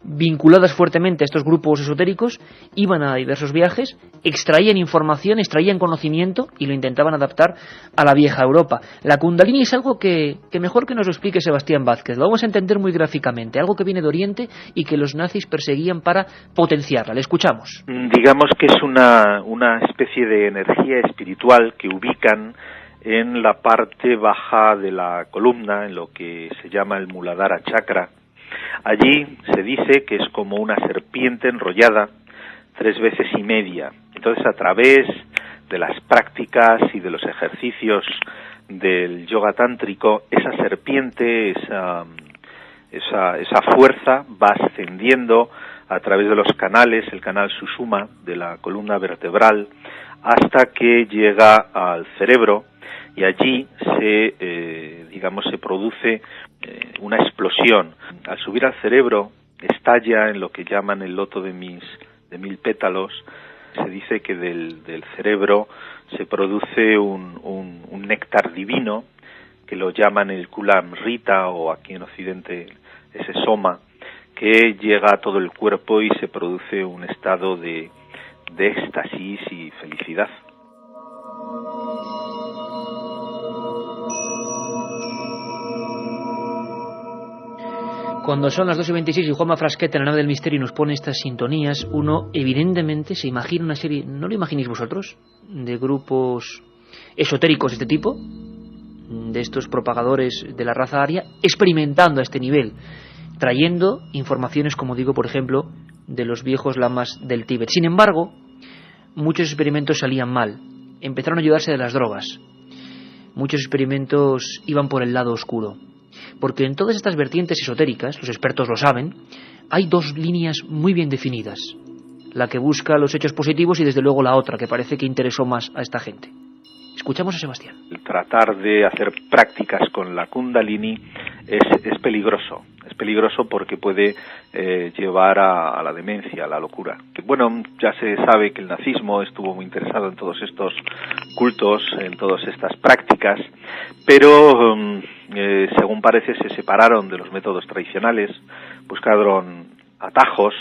[SPEAKER 1] vinculadas fuertemente a estos grupos esotéricos, iban a diversos viajes, extraían información, extraían conocimiento y lo intentaban adaptar a la vieja Europa. La Kundalini es algo que mejor que nos lo explique Sebastián Vázquez. Lo vamos a entender muy gráficamente, algo que viene de Oriente y que los nazis perseguían para potenciarla. Le escuchamos.
[SPEAKER 10] Digamos que es una especie de energía espiritual que ubican en la parte baja de la columna, en lo que se llama el Muladhara Chakra. Allí se dice que es como una serpiente enrollada 3 veces y media. Entonces, a través de las prácticas y de los ejercicios del yoga tántrico, esa serpiente, esa fuerza va ascendiendo a través de los canales, el canal Sushumna de la columna vertebral, hasta que llega al cerebro, y allí se digamos, se produce una explosión. Al subir al cerebro, estalla en lo que llaman el loto de 1000 pétalos. Se dice que del cerebro se produce un néctar divino, que lo llaman el Kulam Rita, o aquí en Occidente ese soma, que llega a todo el cuerpo y se produce un estado de éxtasis y felicidad.
[SPEAKER 1] Cuando son las 2:26 y Juanma Frasqueta en la nave del misterio nos pone estas sintonías, uno evidentemente se imagina una serie, ¿no lo imagináis vosotros?, de grupos esotéricos de este tipo, de estos propagadores de la raza aria, experimentando a este nivel, trayendo informaciones, como digo, por ejemplo, de los viejos lamas del Tíbet. Sin embargo, muchos experimentos salían mal, empezaron a ayudarse de las drogas, muchos experimentos iban por el lado oscuro. Porque en todas estas vertientes esotéricas, los expertos lo saben, hay dos líneas muy bien definidas. La que busca los hechos positivos y desde luego la otra, que parece que interesó más a esta gente. Escuchamos a Sebastián.
[SPEAKER 10] El tratar de hacer prácticas con la Kundalini es peligroso. Es peligroso porque puede llevar a la demencia, a la locura. Bueno, ya se sabe que el nazismo estuvo muy interesado en todos estos cultos, en todas estas prácticas, pero según parece se separaron de los métodos tradicionales, buscaron atajos.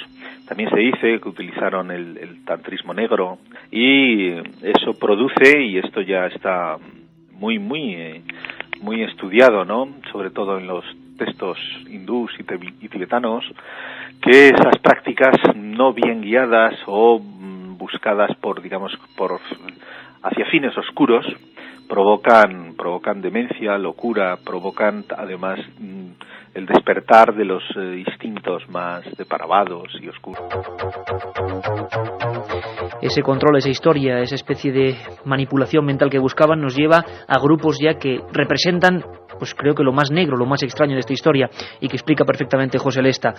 [SPEAKER 10] También se dice que utilizaron el tantrismo negro, y eso produce, y esto ya está muy estudiado, ¿no?, sobre todo en los textos hindús y tibetanos, que esas prácticas no bien guiadas o buscadas hacia fines oscuros provocan demencia, locura, provocan además el despertar de los instintos más depravados y oscuros.
[SPEAKER 1] Ese control, esa historia, esa especie de manipulación mental que buscaban nos lleva a grupos ya que representan, pues creo que lo más negro, lo más extraño de esta historia, y que explica perfectamente José Lesta.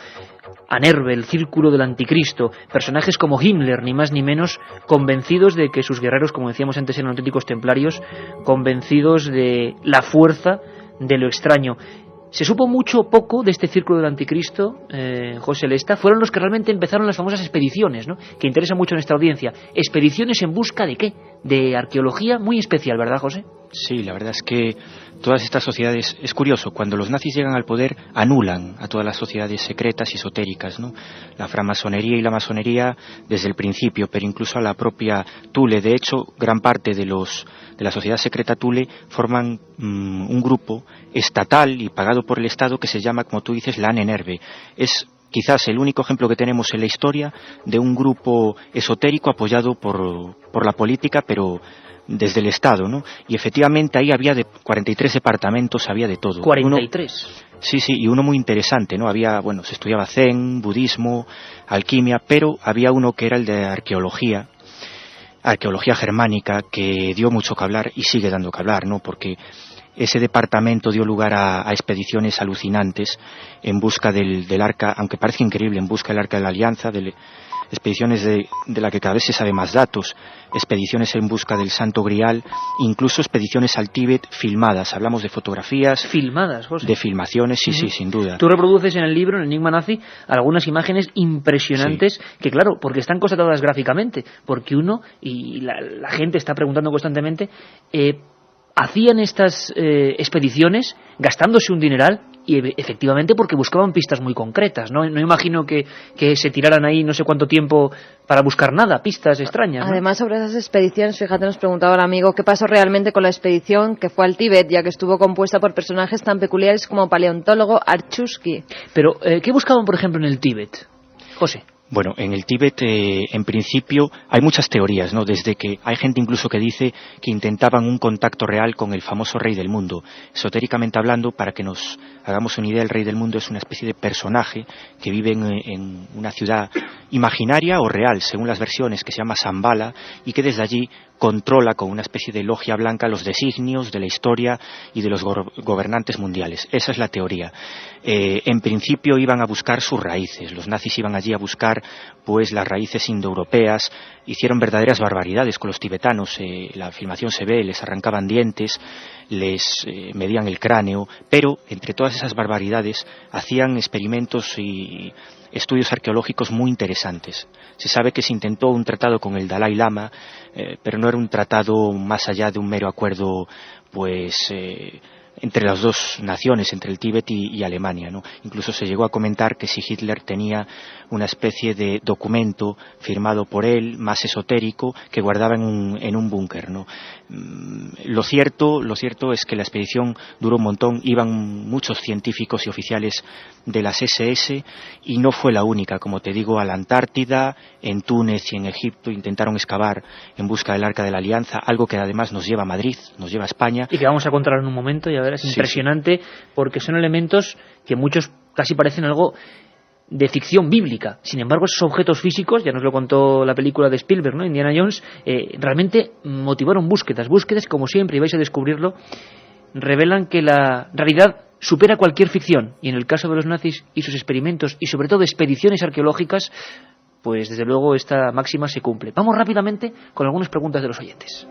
[SPEAKER 1] Anerve, el círculo del anticristo, personajes como Himmler, ni más ni menos, convencidos de que sus guerreros, como decíamos antes, eran auténticos templarios, convencidos de la fuerza de lo extraño. Se supo mucho o poco de este círculo del anticristo, José Lesta. Fueron los que realmente empezaron las famosas expediciones, ¿no?, que interesa mucho a nuestra audiencia. Expediciones en busca de ¿qué? De arqueología muy especial, ¿verdad, José?
[SPEAKER 3] Sí, la verdad es que todas estas sociedades, es curioso, cuando los nazis llegan al poder anulan a todas las sociedades secretas y esotéricas, ¿no? La francmasonería y la masonería desde el principio, pero incluso a la propia Thule. De hecho, gran parte de la sociedad secreta Thule forman un grupo estatal y pagado por el Estado que se llama, como tú dices, la Anenerve. Es quizás el único ejemplo que tenemos en la historia de un grupo esotérico apoyado por la política, pero desde el Estado, ¿no? Y efectivamente ahí había 43 departamentos, había de todo.
[SPEAKER 1] 43.
[SPEAKER 3] Sí, y uno muy interesante, ¿no? Se estudiaba Zen, budismo, alquimia, pero había uno que era el de arqueología germánica, que dio mucho que hablar y sigue dando que hablar, ¿no? Porque ese departamento dio lugar a expediciones alucinantes en busca del arca, aunque parece increíble, en busca del arca de la alianza, expediciones de la que cada vez se sabe más datos, expediciones en busca del Santo Grial, incluso expediciones al Tíbet filmadas. Hablamos de fotografías.
[SPEAKER 1] Filmadas, José.
[SPEAKER 3] De filmaciones, sí, sin duda.
[SPEAKER 1] Tú reproduces en el libro, en el Enigma Nazi, algunas imágenes impresionantes, que claro, porque están constatadas gráficamente, porque uno, y la gente está preguntando constantemente, hacían estas expediciones gastándose un dineral, y efectivamente porque buscaban pistas muy concretas, ¿no? No imagino que se tiraran ahí no sé cuánto tiempo para buscar nada, pistas extrañas, ¿no?
[SPEAKER 2] Además, sobre esas expediciones, fíjate, nos preguntaba el amigo qué pasó realmente con la expedición que fue al Tíbet, ya que estuvo compuesta por personajes tan peculiares como paleontólogo Archusky.
[SPEAKER 1] Pero, ¿qué buscaban, por ejemplo, en el Tíbet, José?
[SPEAKER 3] Bueno, en el Tíbet, en principio, hay muchas teorías, ¿no? Desde que hay gente incluso que dice que intentaban un contacto real con el famoso rey del mundo. Esotéricamente hablando, para que nos hagamos una idea, el rey del mundo es una especie de personaje que vive en una ciudad imaginaria o real, según las versiones, que se llama Shambhala, y que desde allí controla con una especie de logia blanca los designios de la historia y de los gobernantes mundiales. Esa es la teoría. En principio iban a buscar sus raíces. Los nazis iban allí a buscar explorar pues las raíces indoeuropeas, hicieron verdaderas barbaridades con los tibetanos. La filmación se ve, les arrancaban dientes, les medían el cráneo, pero entre todas esas barbaridades hacían experimentos y estudios arqueológicos muy interesantes. Se sabe que se intentó un tratado con el Dalai Lama, pero no era un tratado más allá de un mero acuerdo pues entre las dos naciones, entre el Tíbet y Alemania, ¿no? Incluso se llegó a comentar que si Hitler tenía una especie de documento firmado por él, más esotérico, que guardaba en un búnker, ¿no? Lo cierto es que la expedición duró un montón, iban muchos científicos y oficiales de las SS y no fue la única, como te digo, a la Antártida, en Túnez y en Egipto intentaron excavar en busca del Arca de la Alianza, algo que además nos lleva a Madrid, nos lleva a España.
[SPEAKER 1] Y que vamos a contar en un momento, y a ver, es impresionante, porque son elementos que muchos casi parecen algo de ficción bíblica. Sin embargo, esos objetos físicos, ya nos lo contó la película de Spielberg, ¿no? Indiana Jones, realmente motivaron búsquedas que, como siempre, y vais a descubrirlo, revelan que la realidad supera cualquier ficción, y en el caso de los nazis y sus experimentos, y sobre todo expediciones arqueológicas, pues desde luego esta máxima se cumple. Vamos rápidamente con algunas preguntas de los oyentes.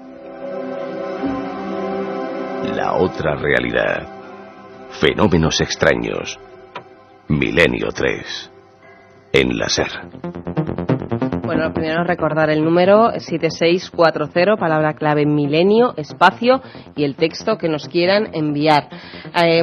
[SPEAKER 5] La otra realidad. Fenómenos extraños. Milenio 3. En la SER.
[SPEAKER 8] Bueno, primero recordar el número 7640, palabra clave milenio, espacio y el texto que nos quieran enviar.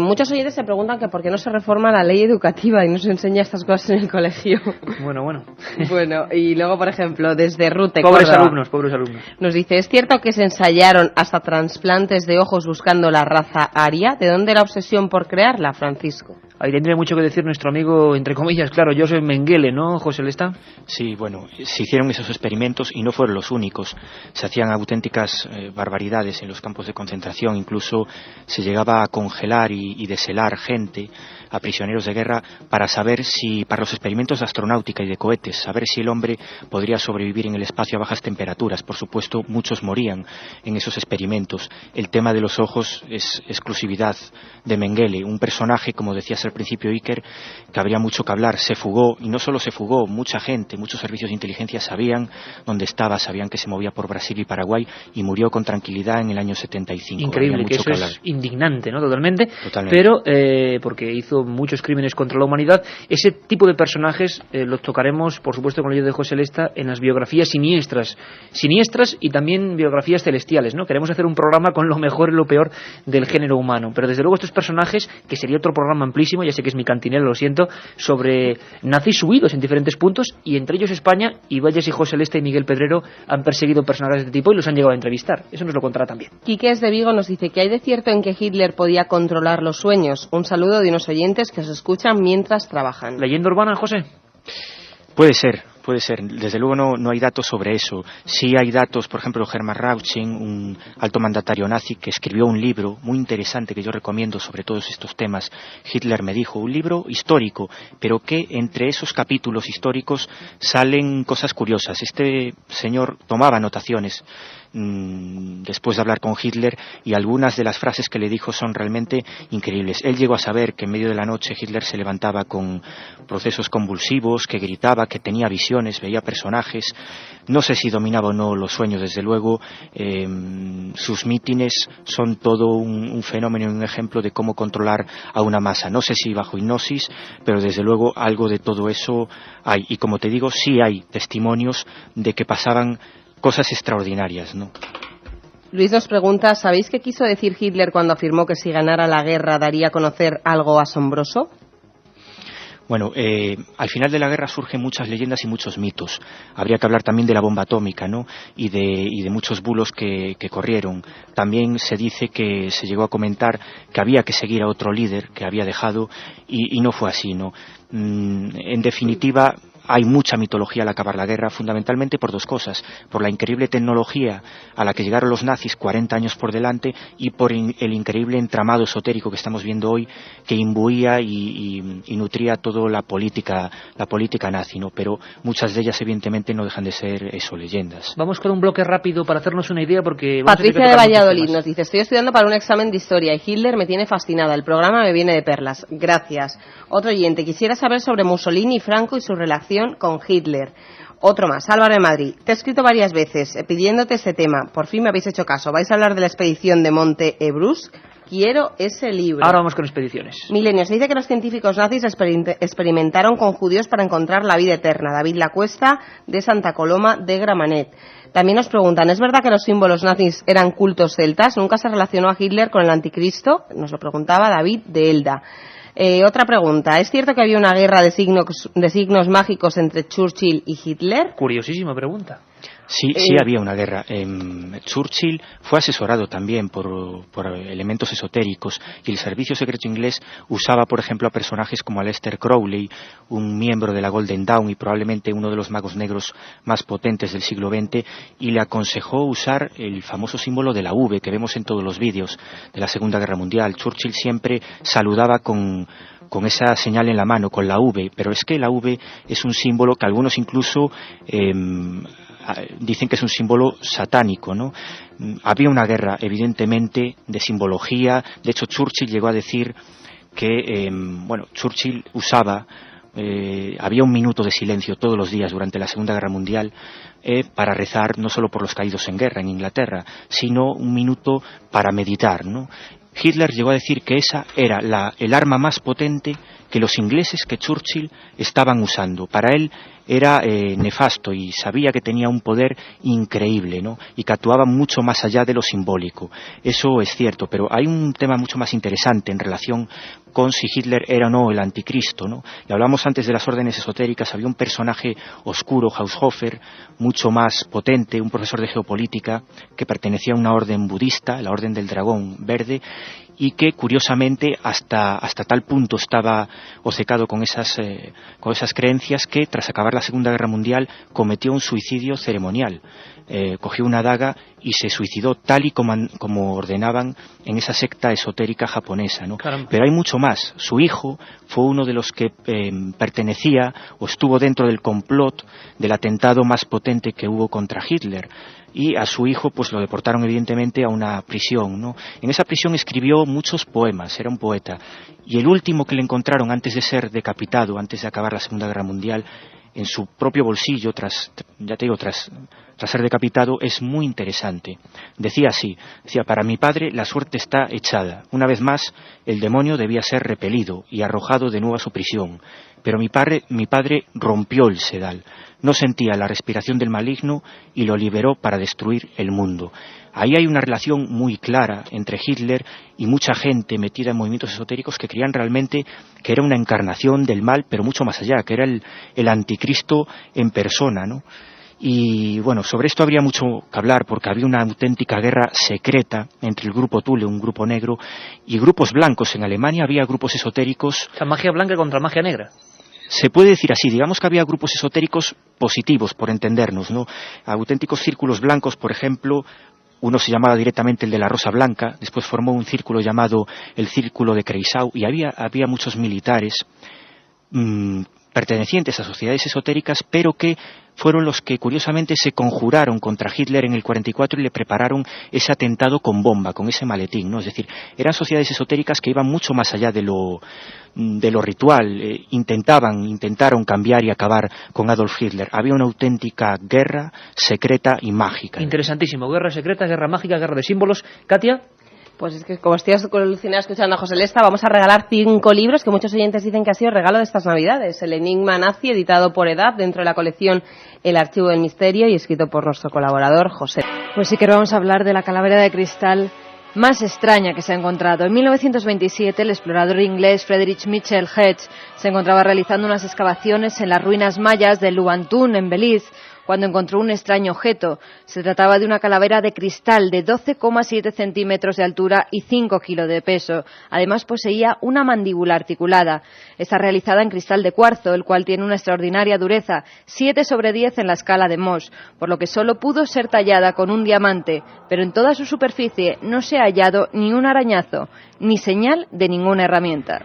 [SPEAKER 8] Muchos oyentes se preguntan que por qué no se reforma la ley educativa y no se enseña estas cosas en el colegio.
[SPEAKER 1] Bueno.
[SPEAKER 8] Bueno, y luego, por ejemplo, desde Rute,
[SPEAKER 1] pobres
[SPEAKER 8] Córdoba,
[SPEAKER 1] alumnos.
[SPEAKER 8] nos dice, ¿es cierto que se ensayaron hasta trasplantes de ojos buscando la raza aria? ¿De dónde la obsesión por crearla, Francisco?
[SPEAKER 1] Ahí tendría mucho que decir nuestro amigo, entre comillas, claro, Joseph Mengele, ¿no, José Lesta?
[SPEAKER 3] Sí, bueno, se hicieron esos experimentos y no fueron los únicos. Se hacían auténticas barbaridades en los campos de concentración, incluso se llegaba a congelar y deshelar gente, a prisioneros de guerra, para saber si, para los experimentos de astronáutica y de cohetes, saber si el hombre podría sobrevivir en el espacio a bajas temperaturas. Por supuesto, muchos morían en esos experimentos. El tema de los ojos es exclusividad de Mengele, un personaje, como decías al principio, Iker, que habría mucho que hablar. Se fugó, y no solo se fugó, mucha gente, muchos servicios de inteligencia sabían dónde estaba, sabían que se movía por Brasil y Paraguay, y murió con tranquilidad en el año 75.
[SPEAKER 1] Increíble, que eso es indignante, ¿no? Totalmente. Pero, porque hizo muchos crímenes contra la humanidad. Ese tipo de personajes los tocaremos, por supuesto, con el ayuda de José Lesta, en las biografías siniestras y también biografías celestiales, ¿no? Queremos hacer un programa con lo mejor y lo peor del género humano, pero desde luego estos personajes, que sería otro programa amplísimo, ya sé que es mi cantinero, lo siento, sobre nazis subidos en diferentes puntos, y entre ellos España, y Valles y José Lesta y Miguel Pedrero han perseguido personajes de este tipo y los han llegado a entrevistar. Eso nos lo contará también.
[SPEAKER 8] Quique es de Vigo, nos dice que hay de cierto en que Hitler podía controlar los sueños. Un saludo de unos oyentes que os escuchan mientras trabajan.
[SPEAKER 1] ¿Leyenda urbana, José?
[SPEAKER 3] Puede ser. Desde luego no hay datos sobre eso. Sí hay datos, por ejemplo, Hermann Rausching, un alto mandatario nazi que escribió un libro muy interesante que yo recomiendo sobre todos estos temas. Hitler me dijo, un libro histórico, pero que entre esos capítulos históricos salen cosas curiosas. Este señor tomaba anotaciones después de hablar con Hitler, y algunas de las frases que le dijo son realmente increíbles. Él llegó a saber que en medio de la noche Hitler se levantaba con procesos convulsivos, que gritaba, que tenía visiones, veía personajes. No sé si dominaba o no los sueños, desde luego. Sus mítines son todo un fenómeno y un ejemplo de cómo controlar a una masa. No sé si bajo hipnosis, pero desde luego algo de todo eso hay. Y como te digo, sí hay testimonios de que pasaban cosas extraordinarias, ¿no?
[SPEAKER 8] Luis nos pregunta, ¿sabéis qué quiso decir Hitler cuando afirmó que si ganara la guerra daría a conocer algo asombroso?
[SPEAKER 3] Bueno, al final de la guerra surgen muchas leyendas y muchos mitos. Habría que hablar también de la bomba atómica, ¿no? Y de muchos bulos que corrieron. También se dice que se llegó a comentar que había que seguir a otro líder que había dejado, y no fue así, ¿no? En definitiva, hay mucha mitología al acabar la guerra, fundamentalmente por dos cosas: por la increíble tecnología a la que llegaron los nazis 40 años por delante, y por el increíble entramado esotérico que estamos viendo hoy, que imbuía y nutría toda la política nazi, ¿no? Pero muchas de ellas evidentemente no dejan de ser eso, leyendas.
[SPEAKER 1] Vamos con un bloque rápido para hacernos una idea, porque
[SPEAKER 8] Patricia de Valladolid nos dice, estoy estudiando para un examen de historia y Hitler me tiene fascinada, el programa me viene de perlas. Gracias. Otro oyente, quisiera saber sobre Mussolini y Franco y su relación relación con Hitler. Otro más, Álvaro de Madrid. Te he escrito varias veces pidiéndote este tema. Por fin me habéis hecho caso. ¿Vais a hablar de la expedición de Monte Elbrus? Quiero ese libro.
[SPEAKER 1] Ahora vamos con expediciones.
[SPEAKER 8] Milenio, se dice que los científicos nazis experimentaron con judíos para encontrar la vida eterna. David Lacuesta, de Santa Coloma de Gramenet. También nos preguntan, ¿es verdad que los símbolos nazis eran cultos celtas? ¿Nunca se relacionó a Hitler con el anticristo? Nos lo preguntaba David de Elda. Otra pregunta, ¿es cierto que había una guerra de signos mágicos entre Churchill y Hitler?
[SPEAKER 1] Curiosísima pregunta.
[SPEAKER 3] Sí, había una guerra. Churchill fue asesorado también por elementos esotéricos y el servicio secreto inglés usaba, por ejemplo, a personajes como Aleister Crowley, un miembro de la Golden Dawn y probablemente uno de los magos negros más potentes del siglo XX, y le aconsejó usar el famoso símbolo de la V que vemos en todos los vídeos de la Segunda Guerra Mundial. Churchill siempre saludaba con esa señal en la mano, con la V, pero es que la V es un símbolo que algunos incluso dicen que es un símbolo satánico, ¿no? Había una guerra, evidentemente, de simbología. De hecho, Churchill llegó a decir que, Churchill usaba, había un minuto de silencio todos los días durante la Segunda Guerra Mundial para rezar no solo por los caídos en guerra en Inglaterra, sino un minuto para meditar, ¿no? Hitler llegó a decir que esa era el arma más potente que los ingleses, que Churchill estaban usando. Para él era nefasto y sabía que tenía un poder increíble, ¿no? Y que actuaba mucho más allá de lo simbólico. Eso es cierto, pero hay un tema mucho más interesante en relación con si Hitler era o no el anticristo, ¿no? Y hablamos antes de las órdenes esotéricas. Había un personaje oscuro, Haushofer, mucho más potente, un profesor de geopolítica que pertenecía a una orden budista, la Orden del Dragón Verde, y que curiosamente hasta tal punto estaba obcecado con esas creencias que tras acabar la Segunda Guerra Mundial cometió un suicidio ceremonial. Cogió una daga y se suicidó tal y como ordenaban en esa secta esotérica japonesa, ¿no? Pero hay mucho más. Su hijo fue uno de los que pertenecía o estuvo dentro del complot del atentado más potente que hubo contra Hitler. Y a su hijo pues lo deportaron evidentemente a una prisión, ¿no? En esa prisión escribió muchos poemas, era un poeta. Y el último que le encontraron antes de ser decapitado, antes de acabar la Segunda Guerra Mundial, en su propio bolsillo, tras ser decapitado, es muy interesante. Decía así, para mi padre la suerte está echada. Una vez más, el demonio debía ser repelido y arrojado de nuevo a su prisión. Pero mi padre rompió el sedal. No sentía la respiración del maligno y lo liberó para destruir el mundo. Ahí hay una relación muy clara entre Hitler y mucha gente metida en movimientos esotéricos que creían realmente que era una encarnación del mal, pero mucho más allá, que era el anticristo en persona, ¿no? Y bueno, sobre esto habría mucho que hablar porque había una auténtica guerra secreta entre el grupo Thule, un grupo negro, y grupos blancos. En Alemania había grupos esotéricos.
[SPEAKER 1] O sea, magia blanca contra magia negra.
[SPEAKER 3] Se puede decir así, digamos que había grupos esotéricos positivos, por entendernos, ¿no? Auténticos círculos blancos, por ejemplo. Uno se llamaba directamente el de la Rosa Blanca, después formó un círculo llamado el Círculo de Kreisau, y había muchos militares pertenecientes a sociedades esotéricas, pero que fueron los que curiosamente se conjuraron contra Hitler en el 44 y le prepararon ese atentado con bomba, con ese maletín, ¿no? Es decir, eran sociedades esotéricas que iban mucho más allá de lo ritual, intentaron cambiar y acabar con Adolf Hitler. Había una auténtica guerra secreta y mágica.
[SPEAKER 1] Interesantísimo, guerra secreta, guerra mágica, guerra de símbolos. Katia.
[SPEAKER 8] Pues es que como estoy alucinada escuchando a José Lesta, vamos a regalar 5 libros que muchos oyentes dicen que ha sido regalo de estas Navidades. El Enigma Nazi, editado por EDAP, dentro de la colección El Archivo del Misterio, y escrito por nuestro colaborador José.
[SPEAKER 2] Pues sí que vamos a hablar de la calavera de cristal más extraña que se ha encontrado. En 1927, el explorador inglés Friedrich Mitchell Hedge se encontraba realizando unas excavaciones en las ruinas mayas de Lubantún, en Belice, cuando encontró un extraño objeto. Se trataba de una calavera de cristal de 12,7 centímetros de altura y 5 kilos de peso. Además poseía una mandíbula articulada. Está realizada en cristal de cuarzo, el cual tiene una extraordinaria dureza, 7/10 en la escala de Mohs, por lo que solo pudo ser tallada con un diamante, pero en toda su superficie no se ha hallado ni un arañazo, ni señal de ninguna herramienta.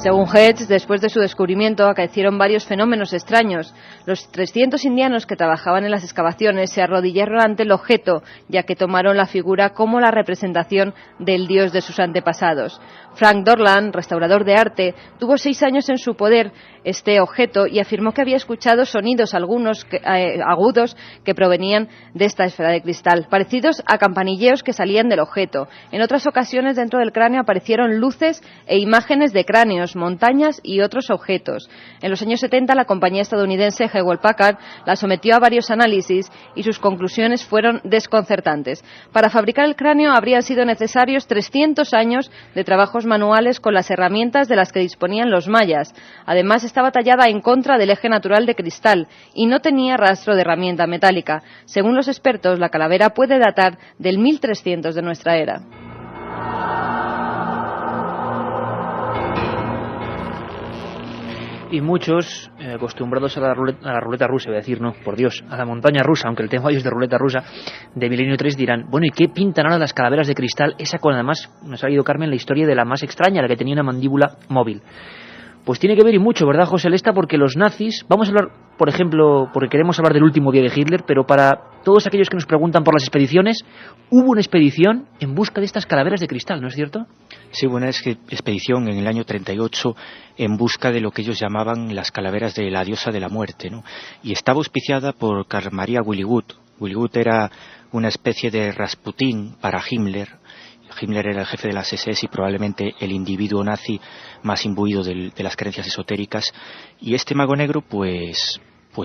[SPEAKER 2] Según Hedges, después de su descubrimiento acaecieron varios fenómenos extraños. Los 300 indianos que trabajaban en las excavaciones se arrodillaron ante el objeto, ya que tomaron la figura como la representación del dios de sus antepasados. Frank Dorland, restaurador de arte, tuvo 6 años en su poder este objeto y afirmó que había escuchado sonidos agudos que provenían de esta esfera de cristal, parecidos a campanilleos que salían del objeto. En otras ocasiones dentro del cráneo aparecieron luces e imágenes de cráneos, montañas y otros objetos. En los años 70 la compañía estadounidense Hewlett-Packard la sometió a varios análisis y sus conclusiones fueron desconcertantes. Para fabricar el cráneo habrían sido necesarios 300 años de trabajos manuales con las herramientas de las que disponían los mayas. Además estaba tallada en contra del eje natural de cristal y no tenía rastro de herramienta metálica. Según los expertos, la calavera puede datar del 1300 de nuestra era.
[SPEAKER 1] Y muchos, acostumbrados a la ruleta rusa, voy a decir, no, por Dios, a la montaña rusa, aunque el tema hoy es de ruleta rusa, de Milenio 3, dirán, bueno, ¿y qué pintan ahora las calaveras de cristal? Esa con, además, nos ha ido Carmen la historia de la más extraña, la que tenía una mandíbula móvil. Pues tiene que ver y mucho, ¿verdad, José Lesta? Porque los nazis, vamos a hablar, por ejemplo, porque queremos hablar del último día de Hitler, pero para todos aquellos que nos preguntan por las expediciones, hubo una expedición en busca de estas calaveras de cristal, ¿no es cierto?
[SPEAKER 3] Sí, hubo una expedición en el año 38 en busca de lo que ellos llamaban las calaveras de la diosa de la muerte, ¿no? Y estaba auspiciada por Carl Maria Willigut. Willigut era una especie de Rasputín para Himmler. Himmler era el jefe de las SS y probablemente el individuo nazi más imbuido de las creencias esotéricas, y este mago negro pues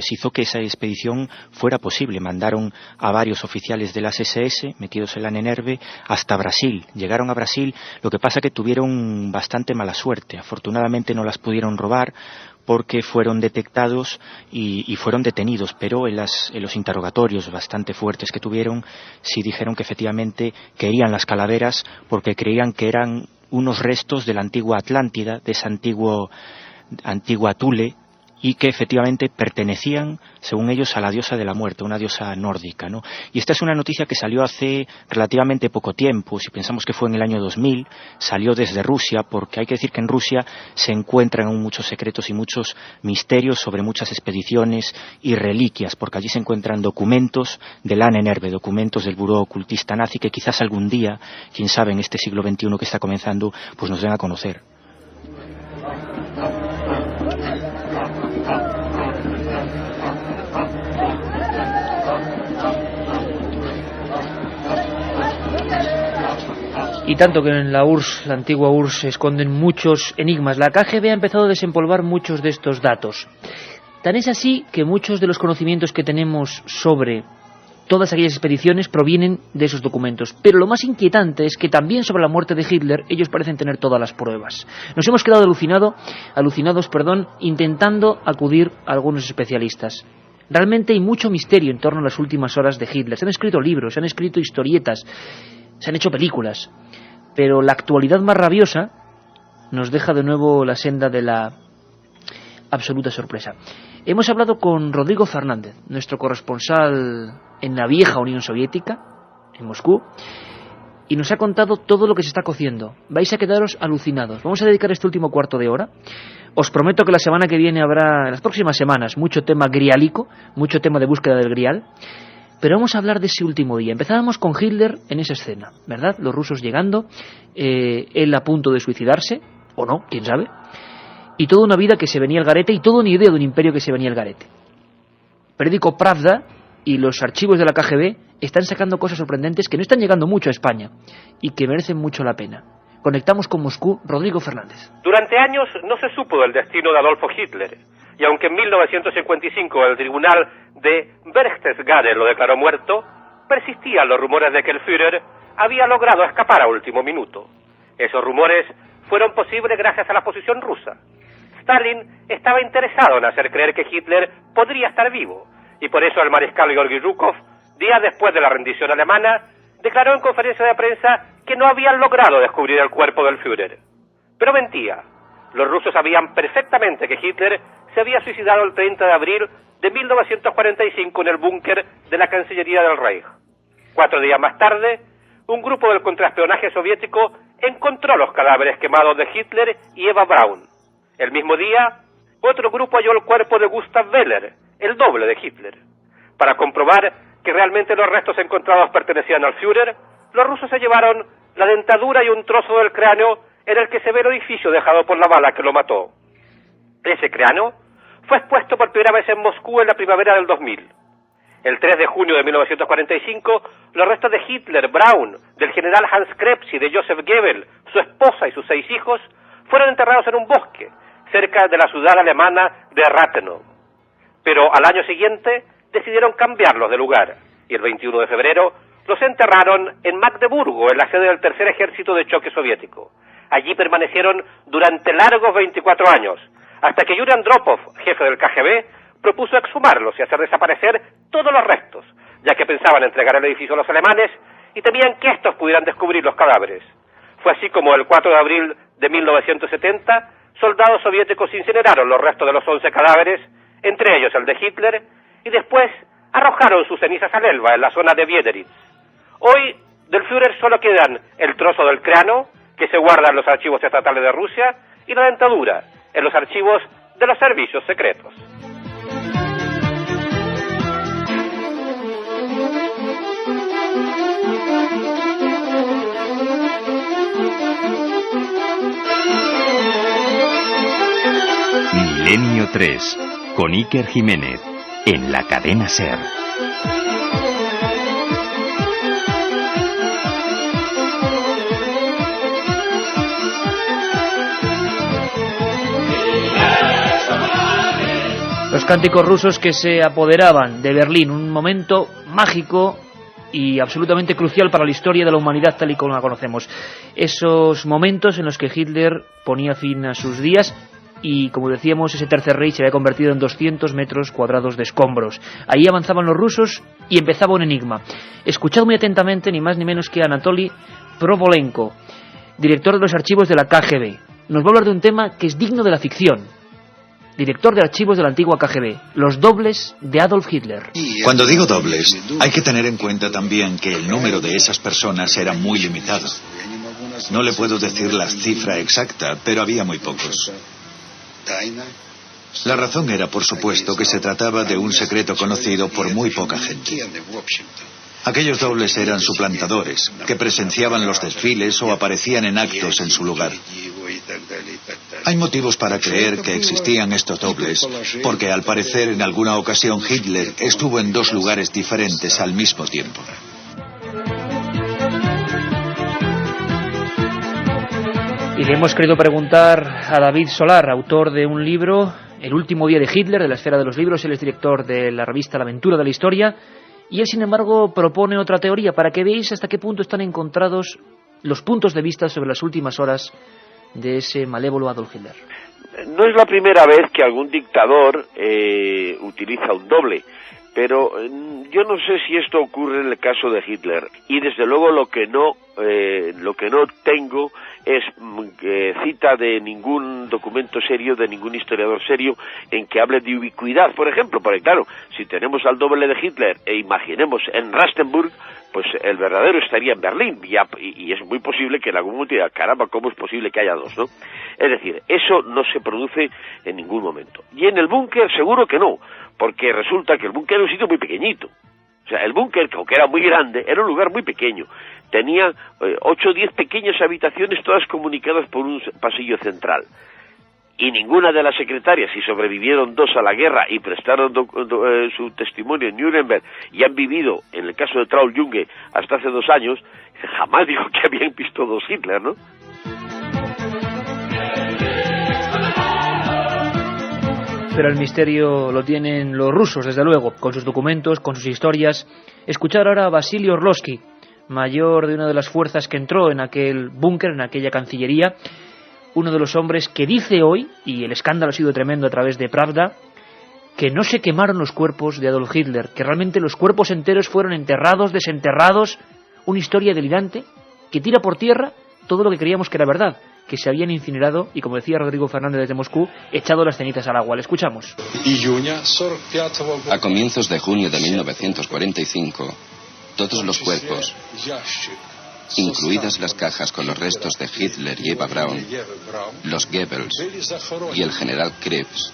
[SPEAKER 3] hizo que esa expedición fuera posible. Mandaron a varios oficiales de las SS metidos en la Nenerve hasta Brasil. Llegaron a Brasil, lo que pasa que tuvieron bastante mala suerte. Afortunadamente no las pudieron robar porque fueron detectados y fueron detenidos, pero en los interrogatorios bastante fuertes que tuvieron, sí dijeron que efectivamente querían las calaveras porque creían que eran unos restos de la antigua Atlántida, de esa antigua Thule, y que efectivamente pertenecían, según ellos, a la diosa de la muerte, una diosa nórdica, ¿no? Y esta es una noticia que salió hace relativamente poco tiempo. Si pensamos que fue en el año 2000, salió desde Rusia, porque hay que decir que en Rusia se encuentran aún muchos secretos y muchos misterios sobre muchas expediciones y reliquias, porque allí se encuentran documentos de la Nenerve, documentos del buró ocultista nazi, que quizás algún día, quién sabe, en este siglo XXI que está comenzando, pues nos den a conocer.
[SPEAKER 1] Y tanto que en la URSS, la antigua URSS, se esconden muchos enigmas. La KGB ha empezado a desempolvar muchos de estos datos. Tan es así que muchos de los conocimientos que tenemos sobre todas aquellas expediciones provienen de esos documentos. Pero lo más inquietante es que también sobre la muerte de Hitler ellos parecen tener todas las pruebas. Nos hemos quedado alucinados, intentando acudir a algunos especialistas. Realmente hay mucho misterio en torno a las últimas horas de Hitler. Se han escrito libros, se han escrito historietas, se han hecho películas, pero la actualidad más rabiosa nos deja de nuevo la senda de la absoluta sorpresa. Hemos hablado con Rodrigo Fernández, nuestro corresponsal en la vieja Unión Soviética, en Moscú, y nos ha contado todo lo que se está cociendo. Vais a quedaros alucinados. Vamos a dedicar este último cuarto de hora. Os prometo que la semana que viene habrá, en las próximas semanas, mucho tema griálico, mucho tema de búsqueda del grial. Pero vamos a hablar de ese último día. Empezábamos con Hitler en esa escena, ¿verdad? Los rusos llegando, él a punto de suicidarse, o no, quién sabe, y toda una vida que se venía al garete, y toda una idea de un imperio que se venía al garete. Periódico Pravda y los archivos de la KGB están sacando cosas sorprendentes que no están llegando mucho a España y que merecen mucho la pena. Conectamos con Moscú, Rodrigo Fernández.
[SPEAKER 11] Durante años no se supo del destino de Adolfo Hitler, y aunque en 1955 el tribunal de Berchtesgaden lo declaró muerto, persistían los rumores de que el Führer había logrado escapar a último minuto. Esos rumores fueron posibles gracias a la posición rusa. Stalin estaba interesado en hacer creer que Hitler podría estar vivo, y por eso el mariscal Georgy Zhukov, días después de la rendición alemana, declaró en conferencia de prensa que no habían logrado descubrir el cuerpo del Führer. Pero mentía. Los rusos sabían perfectamente que Hitler se había suicidado el 30 de abril de 1945 en el búnker de la Cancillería del Reich. 4 días más tarde, un grupo del contraespionaje soviético encontró los cadáveres quemados de Hitler y Eva Braun. El mismo día, otro grupo halló el cuerpo de Gustav Wehler, el doble de Hitler. Para comprobar que realmente los restos encontrados pertenecían al Führer, los rusos se llevaron la dentadura y un trozo del cráneo en el que se ve el orificio dejado por la bala que lo mató. Ese cráneo fue expuesto por primera vez en Moscú en la primavera del 2000. El 3 de junio de 1945, los restos de Hitler, Braun, del general Hans Krebs y de Joseph Goebbels, su esposa y sus 6 hijos, fueron enterrados en un bosque, cerca de la ciudad alemana de Rathenow. Pero al año siguiente decidieron cambiarlos de lugar, y el 21 de febrero los enterraron en Magdeburgo, en la sede del Tercer Ejército de Choque Soviético. Allí permanecieron durante largos 24 años, hasta que Yuri Andropov, jefe del KGB, propuso exhumarlos y hacer desaparecer todos los restos, ya que pensaban entregar el edificio a los alemanes y temían que estos pudieran descubrir los cadáveres. Fue así como el 4 de abril de 1970, soldados soviéticos incineraron los restos de los 11 cadáveres, entre ellos el de Hitler, y después arrojaron sus cenizas al Elba, en la zona de Biederitz. Hoy, del Führer solo quedan el trozo del cráneo, que se guarda en los archivos estatales de Rusia, y la dentadura, en los archivos de los servicios secretos.
[SPEAKER 5] Milenio 3, con Iker Jiménez, en la cadena SER.
[SPEAKER 1] Los cánticos rusos que se apoderaban de Berlín, un momento mágico y absolutamente crucial para la historia de la humanidad tal y como la conocemos. Esos momentos en los que Hitler ponía fin a sus días y, como decíamos, ese Tercer Reich se había convertido en 200 metros cuadrados de escombros. Ahí avanzaban los rusos y empezaba un enigma. Escuchad muy atentamente, ni más ni menos que Anatoly Provolenko, director de los archivos de la KGB. Nos va a hablar de un tema que es digno de la ficción. Director de archivos de la antigua KGB, los dobles de Adolf Hitler.
[SPEAKER 12] Cuando digo dobles, hay que tener en cuenta también que el número de esas personas era muy limitado. No le puedo decir la cifra exacta, pero había muy pocos. La razón era, por supuesto, que se trataba de un secreto conocido por muy poca gente. Aquellos dobles eran suplantadores, que presenciaban los desfiles o aparecían en actos en su lugar. Hay motivos para creer que existían estos dobles, porque al parecer en alguna ocasión Hitler estuvo en 2 lugares diferentes al mismo tiempo.
[SPEAKER 1] Y le hemos querido preguntar a David Solar, autor de un libro, El último día de Hitler, de la esfera de los libros. Él es director de la revista La Aventura de la Historia, y él, sin embargo, propone otra teoría para que veáis hasta qué punto están encontrados los puntos de vista sobre las últimas horas de ese malévolo Adolf Hitler.
[SPEAKER 13] No es la primera vez que algún dictador utiliza un doble, pero yo no sé si esto ocurre en el caso de Hitler, y desde luego lo que no tengo es cita de ningún documento serio, de ningún historiador serio, en que hable de ubicuidad, por ejemplo, porque claro, si tenemos al doble de Hitler e imaginemos en Rastenburg, pues el verdadero estaría en Berlín, y es muy posible que en algún momento diga, caramba, ¿cómo es posible que haya 2, no? Es decir, eso no se produce en ningún momento. Y en el búnker seguro que no, porque resulta que el búnker era un sitio muy pequeñito. O sea, el búnker, aunque era muy grande, era un lugar muy pequeño. Tenía 8 o 10 pequeñas habitaciones, todas comunicadas por un pasillo central. Y ninguna de las secretarias, si sobrevivieron 2 a la guerra y prestaron su testimonio en Nuremberg y han vivido, en el caso de Traul Junge, hasta hace 2 años, jamás dijo que habían visto 2 Hitler, ¿no?
[SPEAKER 1] Pero el misterio lo tienen los rusos, desde luego, con sus documentos, con sus historias. Escuchar ahora a Vasily Orlowski, mayor de una de las fuerzas que entró en aquel búnker, en aquella cancillería, uno de los hombres que dice hoy, y el escándalo ha sido tremendo a través de Pravda, que no se quemaron los cuerpos de Adolf Hitler, que realmente los cuerpos enteros fueron enterrados, desenterrados, una historia delirante que tira por tierra todo lo que creíamos que era verdad, que se habían incinerado y, como decía Rodrigo Fernández desde Moscú, echado las cenizas al agua. Le escuchamos.
[SPEAKER 14] A comienzos de junio de 1945, todos los cuerpos
[SPEAKER 15] incluidas las cajas con los restos de Hitler y Eva Braun, los Goebbels y el general Krebs,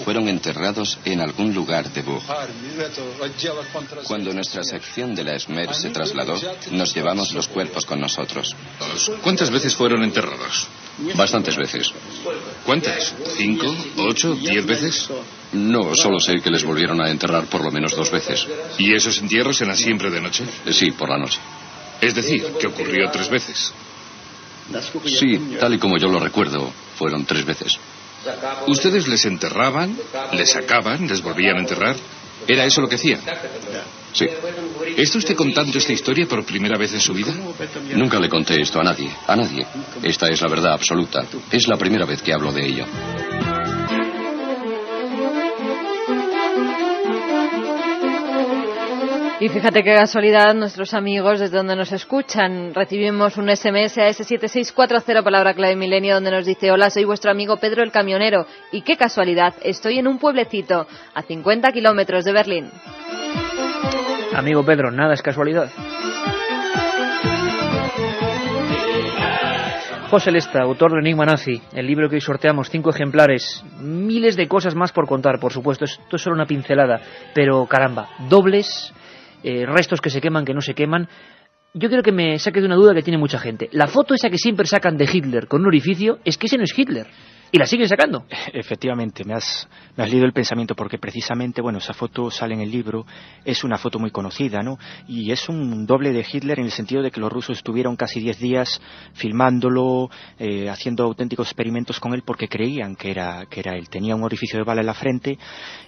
[SPEAKER 15] fueron enterrados en algún lugar de Buch. Cuando nuestra sección de la Esmer se trasladó, nos llevamos los cuerpos con nosotros.
[SPEAKER 16] ¿Cuántas veces fueron enterrados?
[SPEAKER 15] Bastantes veces.
[SPEAKER 16] ¿Cuántas? ¿5, 8, 10 veces?
[SPEAKER 15] No, solo sé que les volvieron a enterrar por lo menos 2 veces.
[SPEAKER 16] ¿Y esos entierros eran siempre de noche?
[SPEAKER 15] Sí, por la noche.
[SPEAKER 16] Es decir, que ocurrió 3 veces.
[SPEAKER 15] Sí, tal y como yo lo recuerdo, fueron 3 veces.
[SPEAKER 16] ¿Ustedes les enterraban, les sacaban, les volvían a enterrar? ¿Era eso lo que hacían?
[SPEAKER 15] Sí.
[SPEAKER 16] ¿Está usted contando esta historia por primera vez en su vida?
[SPEAKER 15] Nunca le conté esto a nadie, a nadie. Esta es la verdad absoluta. Es la primera vez que hablo de ello.
[SPEAKER 2] Y fíjate qué casualidad, nuestros amigos desde donde nos escuchan. Recibimos un SMS a ese 7640, palabra clave milenio, donde nos dice: hola, soy vuestro amigo Pedro el camionero. Y qué casualidad, estoy en un pueblecito a 50 kilómetros de Berlín.
[SPEAKER 1] Amigo Pedro, nada es casualidad. José Lesta, autor de Enigma Nazi, el libro que hoy sorteamos, 5 ejemplares, miles de cosas más por contar, por supuesto, esto es solo una pincelada, pero caramba, dobles, restos que se queman, que no se queman. Yo quiero que me saque de una duda que tiene mucha gente. La foto esa que siempre sacan de Hitler con un orificio, es que ese no es Hitler. Y la siguen sacando.
[SPEAKER 3] Efectivamente, me has leído el pensamiento, porque precisamente, bueno, esa foto sale en el libro, es una foto muy conocida, ¿no? Y es un doble de Hitler en el sentido de que los rusos estuvieron casi 10 días filmándolo, haciendo auténticos experimentos con él porque creían que era él. Tenía un orificio de bala en la frente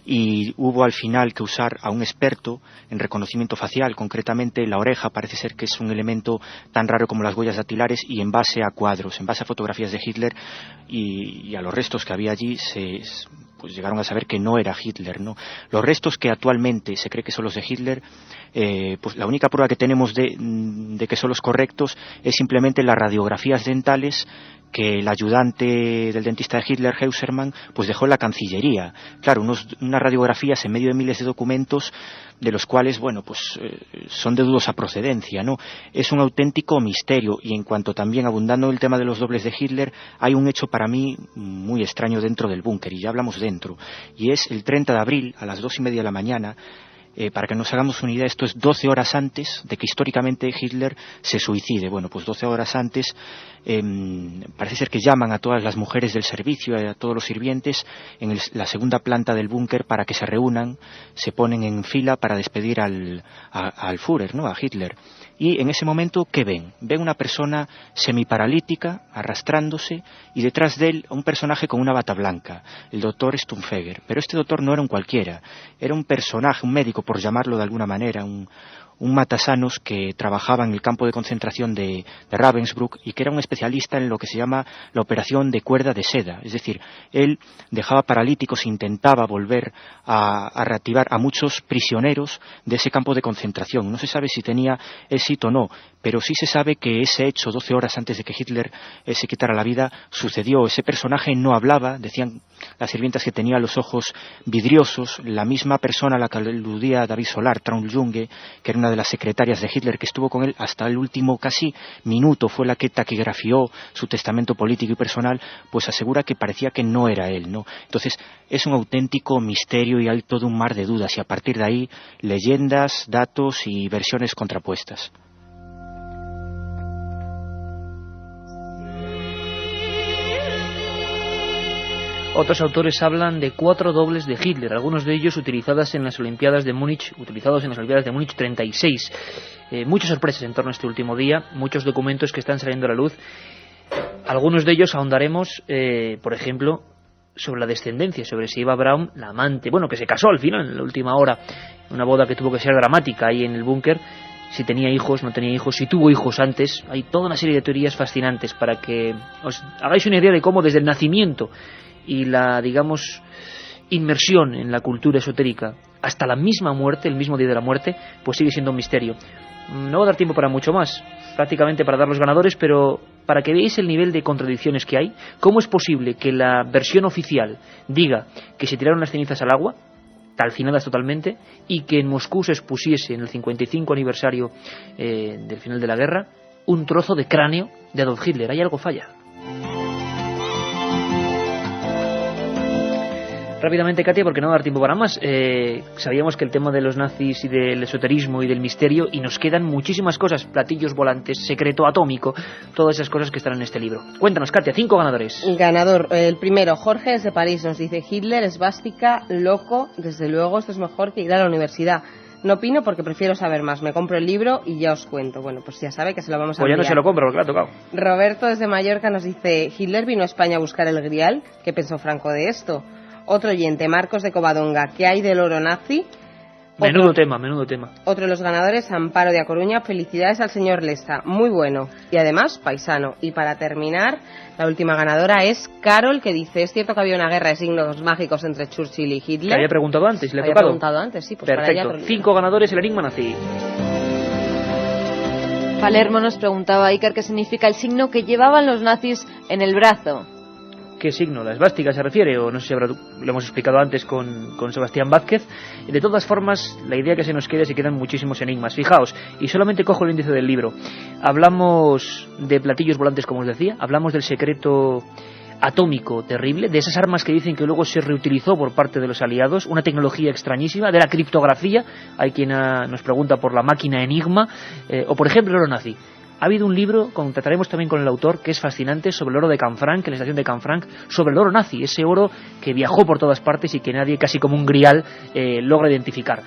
[SPEAKER 3] y hubo al final que usar a un experto en reconocimiento facial, concretamente la oreja, parece ser que es un elemento tan raro como las huellas dactilares, y en base a cuadros, en base a fotografías de Hitler y a los restos que había allí, pues llegaron a saber que no era Hitler, ¿no? Los restos que actualmente se cree que son los de Hitler, pues la única prueba que tenemos de que son los correctos es simplemente las radiografías dentales que el ayudante del dentista de Hitler, Heusermann, pues dejó en la Cancillería. Claro, unas radiografías en medio de miles de documentos, de los cuales, bueno, pues son de dudosa procedencia, ¿no? Es un auténtico misterio. Y en cuanto también, abundando en el tema de los dobles de Hitler, hay un hecho para mí muy extraño dentro del búnker, y ya hablamos dentro, y es el 30 de abril a las 2:30 de la mañana. Para que nos hagamos una idea, esto es 12 horas antes de que históricamente Hitler se suicide. Bueno, pues 12 horas antes, parece ser que llaman a todas las mujeres del servicio, a todos los sirvientes, en la segunda planta del búnker para que se reúnan, se ponen en fila para despedir al Führer, ¿no? A Hitler. Y en ese momento, ¿qué ven? Ven una persona semiparalítica, arrastrándose, y detrás de él un personaje con una bata blanca, el doctor Stumpfegger. Pero este doctor no era un cualquiera, era un personaje, un médico, por llamarlo de alguna manera, un matasanos que trabajaba en el campo de concentración de Ravensbrück, y que era un especialista en lo que se llama la operación de cuerda de seda. Es decir, él dejaba paralíticos e intentaba volver a reactivar a muchos prisioneros de ese campo de concentración. No se sabe si tenía éxito o no, pero sí se sabe que ese hecho, 12 horas antes de que Hitler se quitara la vida, sucedió. Ese personaje no hablaba, decían las sirvientas que tenía los ojos vidriosos, la misma persona a la que aludía David Solar, Traun Junge, que era una de las secretarias de Hitler, que estuvo con él hasta el último casi minuto, fue la que taquigrafió su testamento político y personal, pues asegura que parecía que no era él, ¿no? Entonces, es un auténtico misterio y hay todo un mar de dudas, y a partir de ahí, leyendas, datos y versiones contrapuestas.
[SPEAKER 1] Otros autores hablan de 4 dobles de Hitler, algunos de ellos utilizados en las Olimpiadas de Múnich 36. Muchas sorpresas en torno a este último día, muchos documentos que están saliendo a la luz. Algunos de ellos ahondaremos, por ejemplo, sobre la descendencia, sobre si Eva Braun, la amante, bueno, que se casó al final, en la última hora, una boda que tuvo que ser dramática ahí en el búnker, si tenía hijos, no tenía hijos, si tuvo hijos antes. Hay toda una serie de teorías fascinantes para que os hagáis una idea de cómo desde el nacimiento y la, digamos, inmersión en la cultura esotérica hasta la misma muerte, el mismo día de la muerte, pues sigue siendo un misterio. No va a dar tiempo para mucho más, prácticamente para dar los ganadores, pero para que veáis el nivel de contradicciones que hay. ¿Cómo es posible que la versión oficial diga que se tiraron las cenizas al agua, calcinadas totalmente, y que en Moscú se expusiese en el 55 aniversario del final de la guerra un trozo de cráneo de Adolf Hitler. Ahí algo falla. Rápidamente, Katia, porque no va a dar tiempo para más. Sabíamos que el tema de los nazis y del esoterismo y del misterio, y nos quedan muchísimas cosas: platillos volantes, secreto atómico, todas esas cosas que están en este libro. Cuéntanos, Katia, 5 ganadores.
[SPEAKER 8] Ganador, el primero, Jorge desde París, nos dice: Hitler, esvástica, loco, desde luego esto es mejor que ir a la universidad. No opino porque prefiero saber más. Me compro el libro y ya os cuento. Bueno, pues ya sabe que se lo vamos a enviar.
[SPEAKER 1] Pues ya no se lo compro, porque le ha tocado.
[SPEAKER 8] Roberto desde Mallorca nos dice: Hitler vino a España a buscar el Grial. ¿Qué pensó Franco de esto? Otro oyente, Marcos de Covadonga: ¿qué hay del oro nazi?
[SPEAKER 1] Menudo tema.
[SPEAKER 8] Otro de los ganadores, Amparo de A Coruña: felicidades al señor Lesta, muy bueno y además paisano. Y para terminar, la última ganadora es Carol, que dice: ¿es cierto que había una guerra de signos mágicos entre Churchill y Hitler?
[SPEAKER 1] ¿Le había preguntado antes? ¿Le ha
[SPEAKER 8] había
[SPEAKER 1] tocado?
[SPEAKER 8] Preguntado antes, sí. Pues
[SPEAKER 1] perfecto,
[SPEAKER 8] para allá
[SPEAKER 1] 5 ganadores, el enigma nazi.
[SPEAKER 2] Palermo nos preguntaba, Iker, ¿qué significa el signo que llevaban los nazis en el brazo?
[SPEAKER 1] ¿Qué signo? ¿La esvástica se refiere? O no sé si lo hemos explicado antes con Sebastián Vázquez. De todas formas, la idea que se nos queda es que quedan muchísimos enigmas. Fijaos, y solamente cojo el índice del libro. Hablamos de platillos volantes, como os decía. Hablamos del secreto atómico terrible, de esas armas que dicen que luego se reutilizó por parte de los aliados, una tecnología extrañísima, de la criptografía. Hay quien nos pregunta por la máquina Enigma, o por ejemplo el oro nazi. Ha habido un libro, trataremos también con el autor, que es fascinante, sobre el oro de Canfranc, en la estación de Canfranc, sobre el oro nazi, ese oro que viajó por todas partes y que nadie, casi como un grial, logra identificar.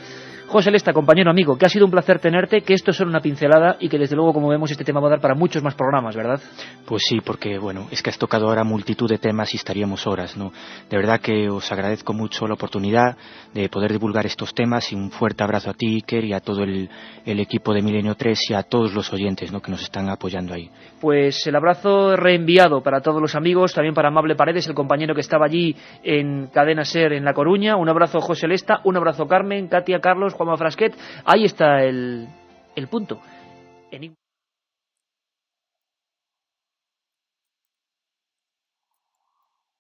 [SPEAKER 1] José Lesta, compañero, amigo, que ha sido un placer tenerte, que esto es solo una pincelada y que desde luego, como vemos, este tema va a dar para muchos más programas, ¿verdad?
[SPEAKER 3] Pues sí, porque bueno, es que has tocado ahora multitud de temas y estaríamos horas, ¿no? De verdad que os agradezco mucho la oportunidad de poder divulgar estos temas, y un fuerte abrazo a ti, Iker, y a todo el equipo de Milenio 3 y a todos los oyentes, ¿no?, que nos están apoyando ahí.
[SPEAKER 1] Pues el abrazo reenviado para todos los amigos, también para Amable Paredes, el compañero que estaba allí en Cadena SER en La Coruña. Un abrazo, José Lesta, un abrazo, Carmen, Katia, Carlos, Juanma Frasquet. Ahí está el punto.